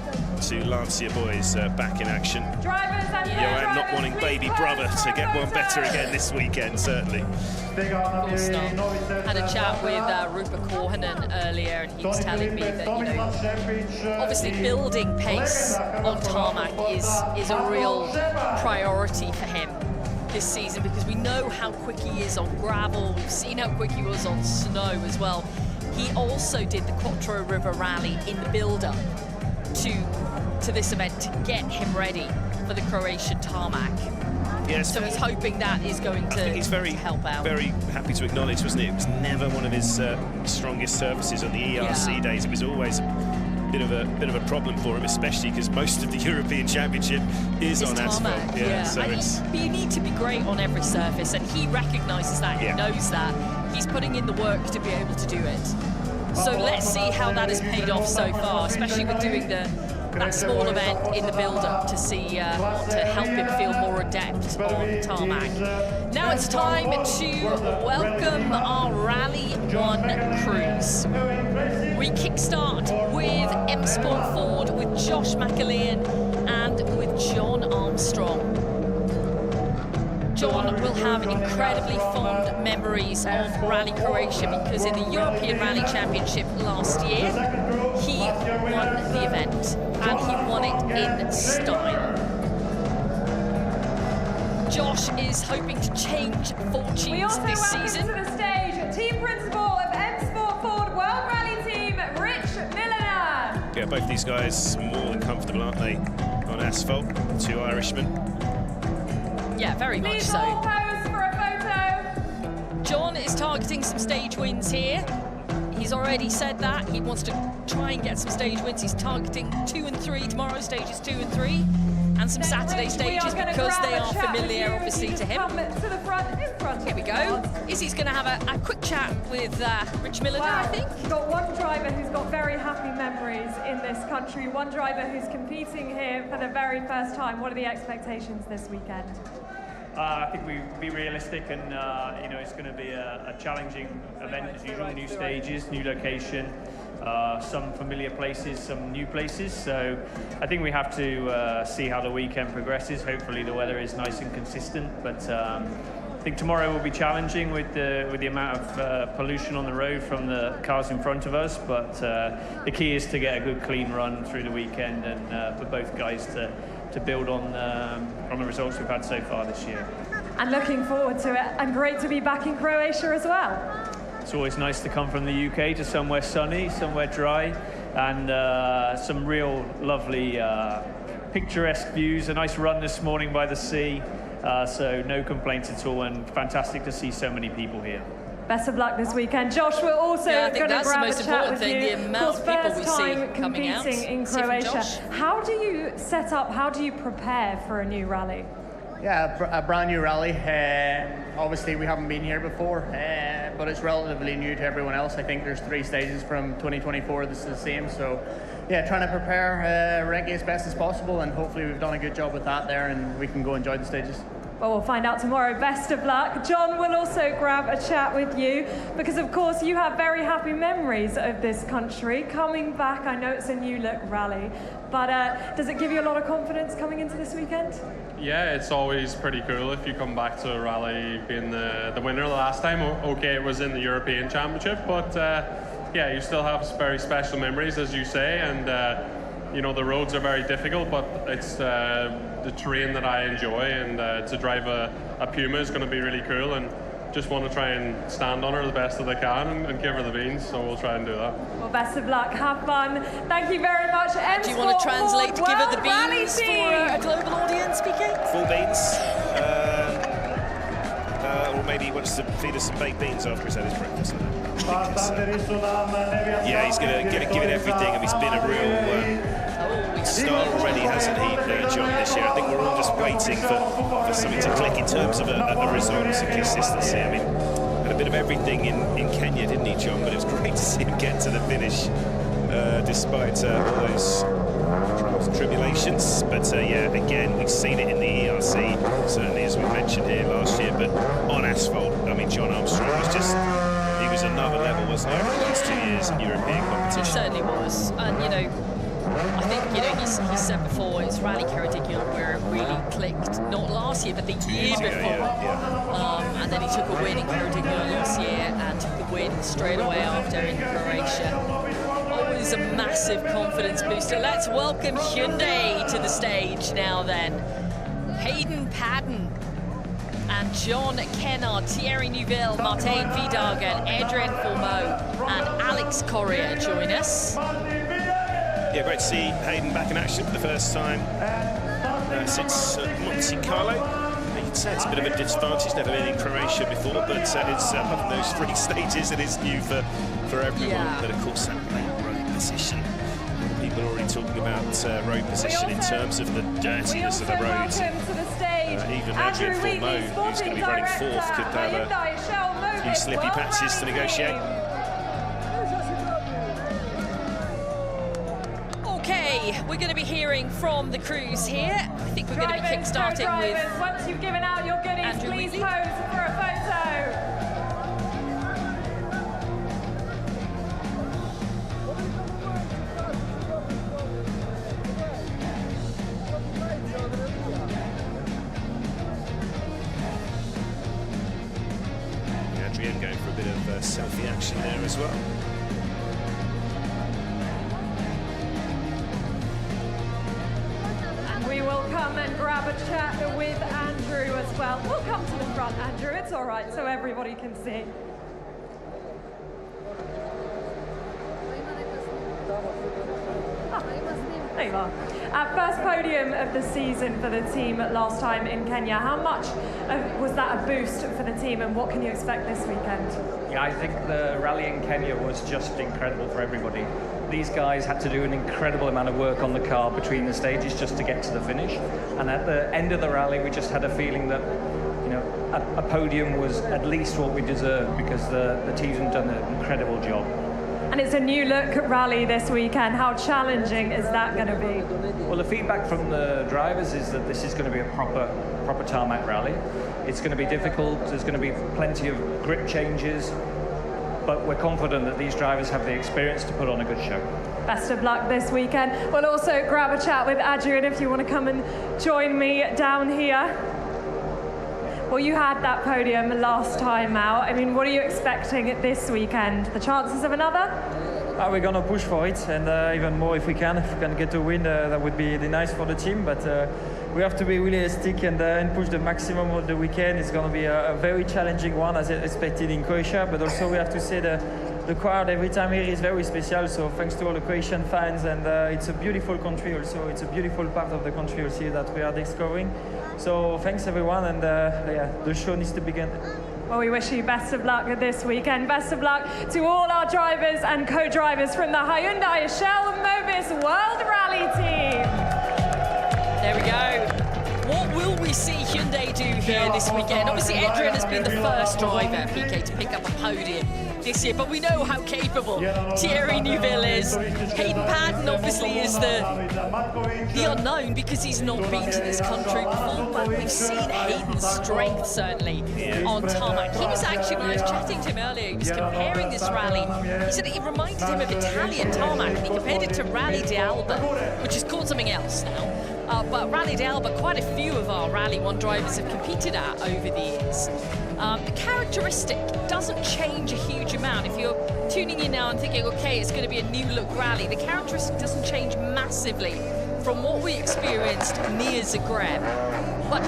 2 Lancia boys back in action. Johan not wanting baby brother to get one better again this weekend, certainly. Of course not. Had a chat with Rupert Korhonen earlier, and he was telling me that, obviously building pace on tarmac is a real priority for him this season, because we know how quick he is on gravel. We've seen how quick he was on snow as well. He also did the Quattro River Rally in the build-up to this event to get him ready for the Croatian tarmac. Yes. So he's hoping that is going to help out. Very happy to acknowledge, wasn't it? It was never one of his strongest surfaces on the ERC days. It was always bit of a problem for him, especially because most of the European Championship is on tarmac, asphalt. Yeah, so but you need to be great on every surface, and he recognises that. He knows that. He's putting in the work to be able to do it. So let's see how that has paid off so far, especially with doing that small event in the build-up to see to help him feel more adept on tarmac. Now it's time to welcome our Rally 1 crews. We kickstart with M Sport Ford, with Josh McAlean and with John Armstrong. John will have incredibly fond memories of Rally Croatia because in the European Rally Championship last year, he won the event and he won it in style. Josh is hoping to change fortunes We also this welcome season. to the stage team principal of M Sport Ford World Rally Team, Rich Milliner. yeah, both these guys more than comfortable, aren't they, on asphalt? Two Irishmen. Yeah, very much so. Pose for a photo. John is targeting some stage wins here. He's already said that. He wants to try and get some stage wins. He's targeting 2 and 3. Tomorrow's stages 2 and 3. And some Saturday stages because they are familiar, obviously, to him. To the front, in front. Here we go. Izzy's going to have a quick chat with Rich Milliner, I think. We've got one driver who's got very happy memories in this country, one driver who's competing here for the very first time. What are the expectations this weekend? I think we be realistic, and you know, it's going to be a challenging event as usual. New stages, new location, some familiar places, some new places. So I think we have to see how the weekend progresses. Hopefully the weather is nice and consistent, but I think tomorrow will be challenging with the amount of pollution on the road from the cars in front of us. But the key is to get a good clean run through the weekend, and for both guys to build on the results we've had so far this year. And looking forward to it, and great to be back in Croatia as well. It's always nice to come from the UK to somewhere sunny, somewhere dry, and some real lovely picturesque views. A nice run this morning by the sea, so no complaints at all, and fantastic to see so many people here. Best of luck this weekend. Josh, we're also going to grab a chat with you. The amount of people we see coming out. In Croatia. How do you set up, how do you prepare for a new rally? Yeah, a brand new rally. Obviously, we haven't been here before, but it's relatively new to everyone else. I think there's 3 stages from 2024 that's the same. So, yeah, trying to prepare Reggie as best as possible, and hopefully we've done a good job with that there, and we can go enjoy the stages. Well, we'll find out tomorrow. Best of luck. John will also grab a chat with you because, of course, you have very happy memories of this country. Coming back, I know it's a new look rally, but does it give you a lot of confidence coming into this weekend? Yeah, it's always pretty cool if you come back to a rally being the winner the last time. Okay, it was in the European Championship, but yeah, you still have very special memories, as you say, and you know, the roads are very difficult, but it's the terrain that I enjoy, and to drive a Puma is going to be really cool, and just want to try and stand on her the best that I can and give her the beans, so we'll try and do that. Well, best of luck, have fun. Thank you very much. Do you want to translate to give her the beans for a global audience, PK? Full beans. Or maybe he wants to feed us some baked beans after he's had his breakfast. Yeah, he's going to give it everything, and he's been a real star already, hasn't he, John, this year? I think we're all just waiting for something to click in terms of a result and some consistency. I mean, had a bit of everything in Kenya, didn't he, John? But it was great to see him get to the finish, despite all those trials and tribulations. But yeah, again, we've seen it in the ERC, certainly as we mentioned here last year, but on asphalt, I mean, John Armstrong was just, he was another level, wasn't he, over the last 2 years in European competition? He certainly was, and you know, I think, you know, he's said before, it's Rally Ceremonial where it really clicked, not last year, but the year before. And then he took a win in Ceremonial last year and took the win straight away after in Croatia. Always a massive confidence booster. Let's welcome Hyundai to the stage now then. Hayden Padden and John Kennard, Thierry Neuville, Martin Vidagen, Adrian Formeau and Alex Correa join us. Yeah, great to see Hayden back in action for the first time since Monte Carlo. You can say it's a bit of a disadvantage, never been in Croatia before, but it's apart from those 3 stages, it is new for everyone. Yeah. But of course, that late road position, people are already talking about road position in terms of the dirtiness of the road. Even Adrian Formeau, who's going to be running fourth, could have a few slippy patches to negotiate. Okay, we're going to be hearing from the crews here. I think we're going to be kick-starting with once you've given out your goodies, Andrew please Wheatley. pose for a photo. Adrian going for a bit of selfie action there as well. We will come and grab a chat with Andrew as well. We'll come to the front, Andrew. It's all right, so everybody can see. There you are. First podium of the season for the team last time in Kenya. How much was that a boost for the team, and what can you expect this weekend? Yeah, I think the rally in Kenya was just incredible for everybody. These guys had to do an incredible amount of work on the car between the stages just to get to the finish. And at the end of the rally, we just had a feeling that, you know, a podium was at least what we deserved, because the teams have done an incredible job. And it's a new look rally this weekend. How challenging is that going to be? Well, the feedback from the drivers is that this is going to be a proper tarmac rally. It's going to be difficult. There's going to be plenty of grip changes, but we're confident that these drivers have the experience to put on a good show. Best of luck this weekend. We'll also grab a chat with Adrian if you want to come and join me down here. Well, you had that podium last time out. I mean, what are you expecting this weekend? The chances of another? We're going to push for it, and even more if we can. If we can get a win, that would be nice for the team. But we have to be realistic and push the maximum of the weekend. It's going to be a very challenging one, as expected in Croatia. But also we have to say the crowd every time here is very special. So thanks to all the Croatian fans, and it's a beautiful country also. It's a beautiful part of the country also that we are discovering. So thanks everyone, and yeah, the show needs to begin. Well, we wish you best of luck this weekend. Best of luck to all our drivers and co-drivers from the Hyundai Shell Movis World Rally team. There we go. What will we see Hyundai do here this weekend? Obviously, Adrian has been the first driver, PK, to pick up a podium this year, but we know how capable Thierry Neuville is. Hayden Paddon obviously is the unknown, because he's not been to this country before, but we've seen Hayden's strength certainly on tarmac. He was actually, when I was chatting to him earlier, he was comparing this rally. He said it reminded him of Italian tarmac, and he compared it to Rally d'Alba, which is called something else now. But Rally d'Alba, quite a few of our Rally 1 drivers have competed at over the years. The characteristic doesn't change a huge amount. If you're tuning in now and thinking, okay, it's going to be a new look rally, the characteristic doesn't change massively from what we experienced near Zagreb. But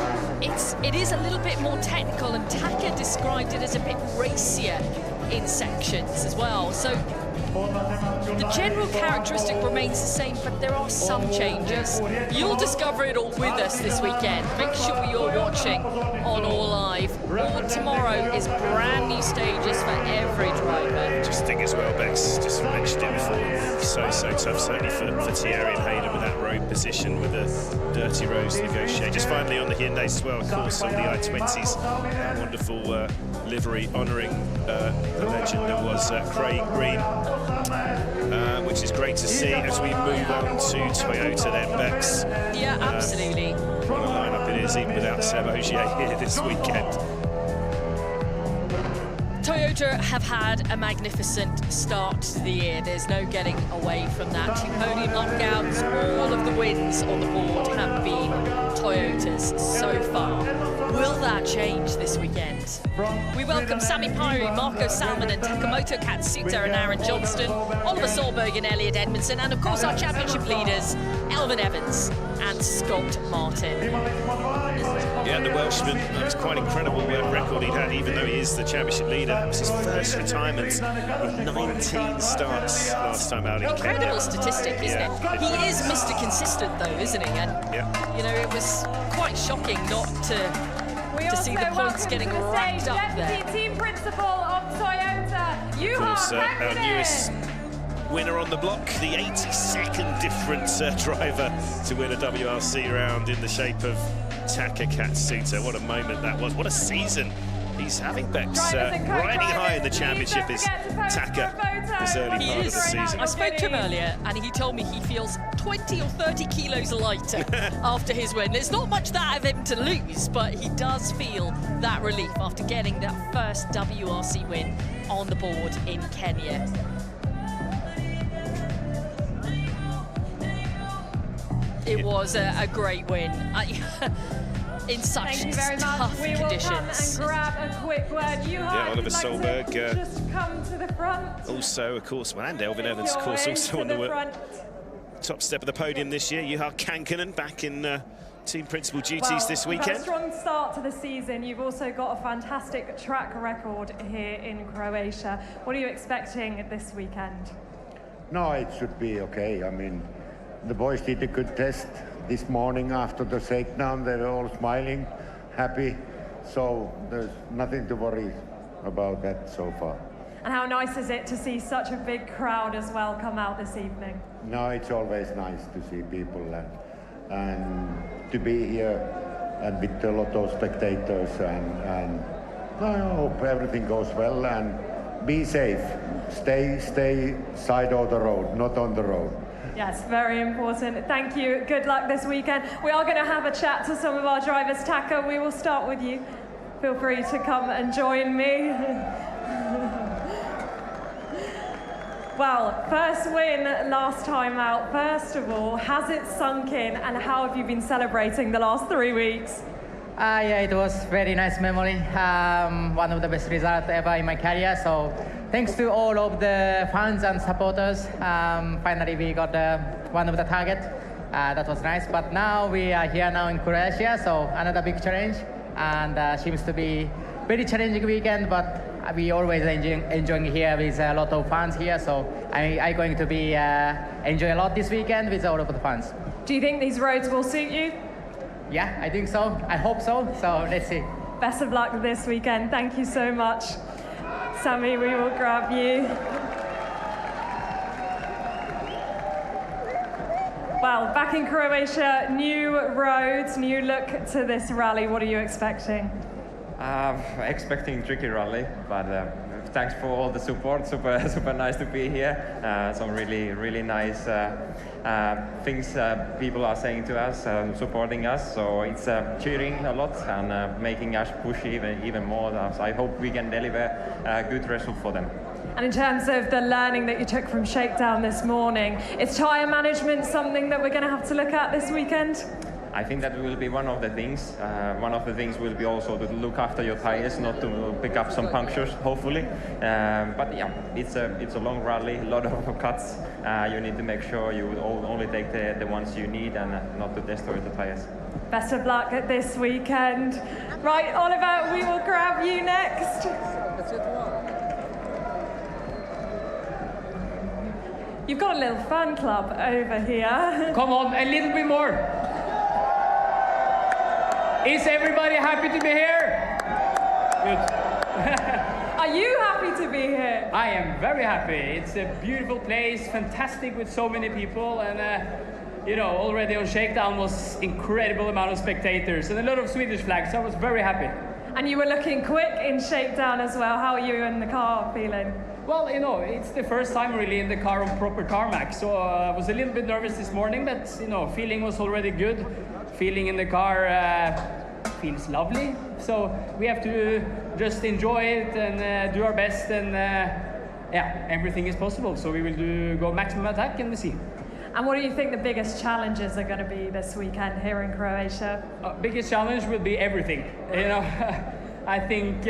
it is a little bit more technical, and Taka described it as a bit racier in sections as well. So the general characteristic remains the same, but there are some changes. You'll discover it all with us this weekend. Make sure you're watching on All Live. All tomorrow is brand new stages for every driver. Just think as well, Bex, just mentioned it before, so tough, certainly for Thierry and Hayden with that road position, with the dirty roads to negotiate. Just finally on the Hyundais as well, of course, on the i20s, that wonderful livery honouring the legend that was Craig Green, which is great to see as we move on to Toyota then, Bex. Yeah, absolutely. What a lineup it is, even without Seb Ogier here this weekend. Toyota have had a magnificent start to the year. There's no getting away from that. 2 podium knockouts, all of the wins on the board have been Toyotas so far. Will that change this weekend? We welcome Sami Pairu, Marco Salmon and Takamoto Katsuta and Aaron Johnston, Oliver Solberg and Elliot Edmondson, and of course our championship leaders, Elvin Evans and Scott Martin. Yeah, the Welshman, that was quite incredible record he'd had, even though he is the championship leader. That was his first retirement with 19 starts last time out in Kenya. Incredible statistic, isn't it? He is Mr. Consistent though, isn't he? And, you know, it was quite shocking not to see the points getting racked up there. Deputy Team Principal of Toyota, Of course, our newest winner on the block, the 82nd different driver to win a WRC round in the shape of Taka Katsuta. What a moment that was. What a season he's having. Bex riding high in the championship is Taka this early part of the season. I spoke to him earlier and he told me he feels 20 or 30 kilos lighter after his win. There's not much that of him to lose, but he does feel that relief after getting that first WRC win on the board in Kenya. It was a great win. In such Thank you very much. tough We will conditions. come and grab a quick word. You Oliver Solberg. Just come to the front. Also, of course, and Elvin Evans, of course, also on the top step of the podium this year. Juha Kankkunen back in team principal duties this You've had a weekend. strong start to the season. You've also got a fantastic track record here in Croatia. What are you expecting this weekend? No, it should be okay. I mean, the boys did a good test this morning after the shakedown. They were all smiling, happy. So there's nothing to worry about that so far. And how nice is it to see such a big crowd as well come out this evening? No, it's always nice to see people and to be here and with a lot of spectators and I hope everything goes well and be safe. Stay side of the road, not on the road. Yes, very important. Thank you. Good luck this weekend. We are going to have a chat to some of our drivers. Taka, we will start with you. Feel free to come and join me. Well, first win last time out. First of all, has it sunk in and how have you been celebrating the last 3 weeks? Yeah, it was very nice memory. One of the best results ever in my career. So thanks to all of the fans and supporters. Finally, we got one of the target. That was nice. But now we are here now in Croatia, so another big challenge. And seems to be very challenging weekend, but we always enjoying here with a lot of fans here. So I'm going to be enjoy a lot this weekend with all of the fans. Do you think these roads will suit you? Yeah, I think so. I hope so. So let's see. Best of luck this weekend. Thank you so much. Sammy, we will grab you. Well, back in Croatia, new roads, new look to this rally. What are you expecting? Expecting tricky rally, but thanks for all the support. Super nice to be here. Some really nice things people are saying to us, supporting us. So it's cheering a lot and making us push even more. So I hope we can deliver a good result for them. And in terms of the learning that you took from Shakedown this morning, is tyre management something that we're going to have to look at this weekend? I think that will be one of the things. One of the things will be also to look after your tires, not to pick up some punctures, hopefully. But yeah, it's a long rally, a lot of cuts. You need to make sure you only take the ones you need and not to destroy the tires. Best of luck at this weekend. Right, Oliver, we will grab you next. You've got a little fan club over here. Come on, a little bit more. Is everybody happy to be here? Good. Are you happy to be here? I am very happy. It's a beautiful place, fantastic with so many people, and you know, already on Shakedown was incredible amount of spectators and a lot of Swedish flags. So I was very happy. And you were looking quick in Shakedown as well. How are you in the car feeling? Well, you know, it's the first time really in the car on proper tarmac, so I was a little bit nervous this morning, but you know, feeling was already good. Feeling in the car feels lovely, so we have to just enjoy it and do our best, and yeah, everything is possible. So we will go maximum attack and we see. And what do you think the biggest challenges are going to be this weekend here in Croatia? Biggest challenge will be everything. You know, I think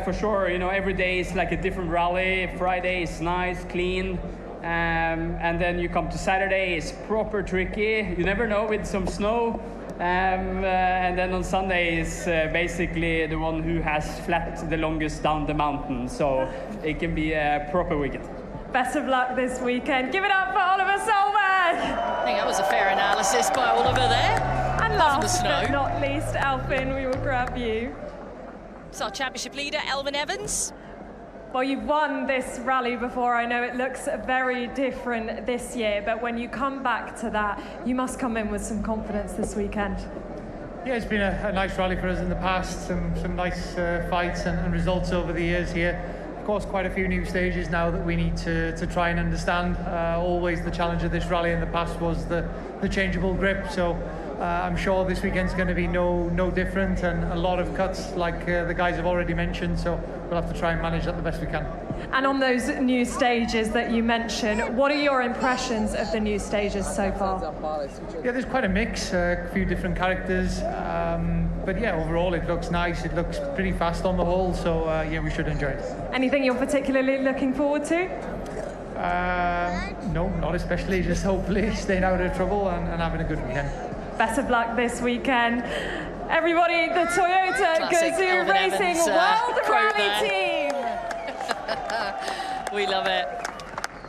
for sure, you know, every day is like a different rally. Friday is nice, clean. And then you come to Saturday, it's proper tricky. You never know with some snow. And then on Sunday is basically the one who has flat the longest down the mountain. So it can be a proper weekend. Best of luck this weekend. Give it up for Oliver Solberg. I think that was a fair analysis by Oliver there. And last but not least, Alpin, we will grab you. It's our championship leader, Elvin Evans. Well, you've won this rally before. I know it looks very different this year, but when you come back to that, you must come in with some confidence this weekend. Yeah, it's been a nice rally for us in the past, some nice fights and results over the years here. Of course, quite a few new stages now that we need to try and understand. Always the challenge of this rally in the past was the changeable grip, so I'm sure this weekend's going to be no different, and a lot of cuts like the guys have already mentioned, so we'll have to try and manage that the best we can. And on those new stages that you mentioned, what are your impressions of the new stages so far? Yeah, there's quite a mix, a few different characters, but yeah, overall it looks nice, it looks pretty fast on the whole, so yeah, we should enjoy it. Anything you're particularly looking forward to? No, not especially, just hopefully staying out of trouble and having a good weekend. Best of luck this weekend. Everybody, the Toyota Gazoo Racing World Rally Team! We love it.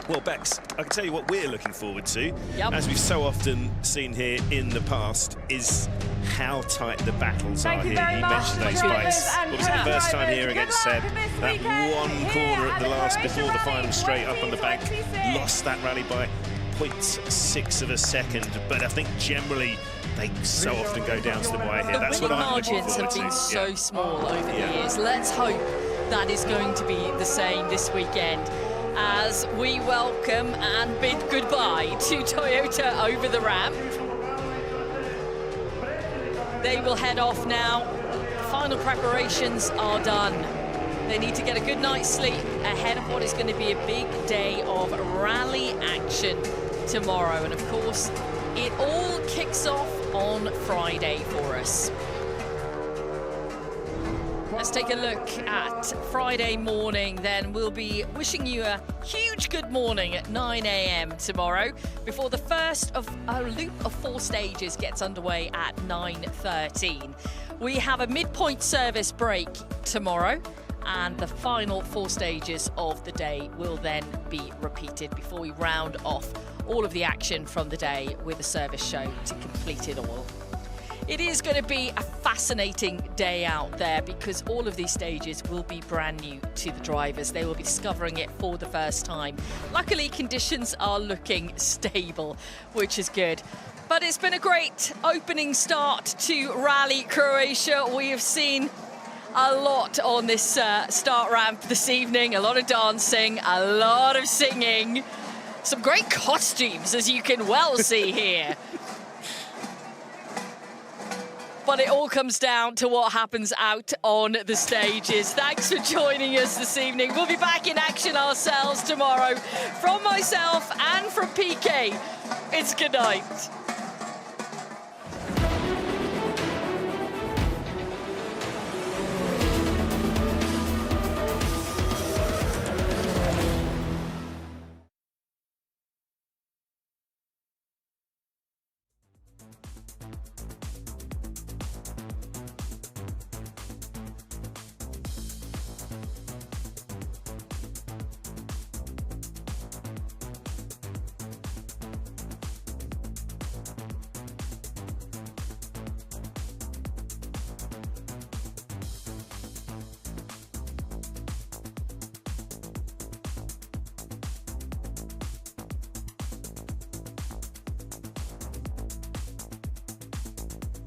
Well, Bex, I can tell you what we're looking forward to, Yep. as we've so often seen here in the past, is how tight the battles are here. You mentioned those fights. What was it, the first time here against Seb? That one corner at the last before the final straight up on the bank, lost that rally by 0.6 of a second, but I think generally they so often go down to the wire here. The That's what winning I'm looking margins forward have to. been so Yeah. small over the years. Let's hope that is going to be the same this weekend as we welcome and bid goodbye to Toyota over the ramp. They will head off now. Final preparations are done. They need to get a good night's sleep ahead of what is going to be a big day of rally action tomorrow. And of course, it all kicks off on Friday for us. Let's take a look at Friday morning, then we'll be wishing you a huge good morning at 9 a.m. tomorrow before the first of a loop of 4 stages gets underway at 9:13. We have a midpoint service break tomorrow, and the final 4 stages of the day will then be repeated before we round off all of the action from the day with a service show to complete it all. It is going to be a fascinating day out there because all of these stages will be brand new to the drivers. They will be discovering it for the first time. Luckily, conditions are looking stable, which is good. But it's been a great opening start to Rally Croatia. We have seen a lot on this start ramp this evening. A lot of dancing, a lot of singing. Some great costumes, as you can well see here. But it all comes down to what happens out on the stages. Thanks for joining us this evening. We'll be back in action ourselves tomorrow. From myself and from PK, it's good night.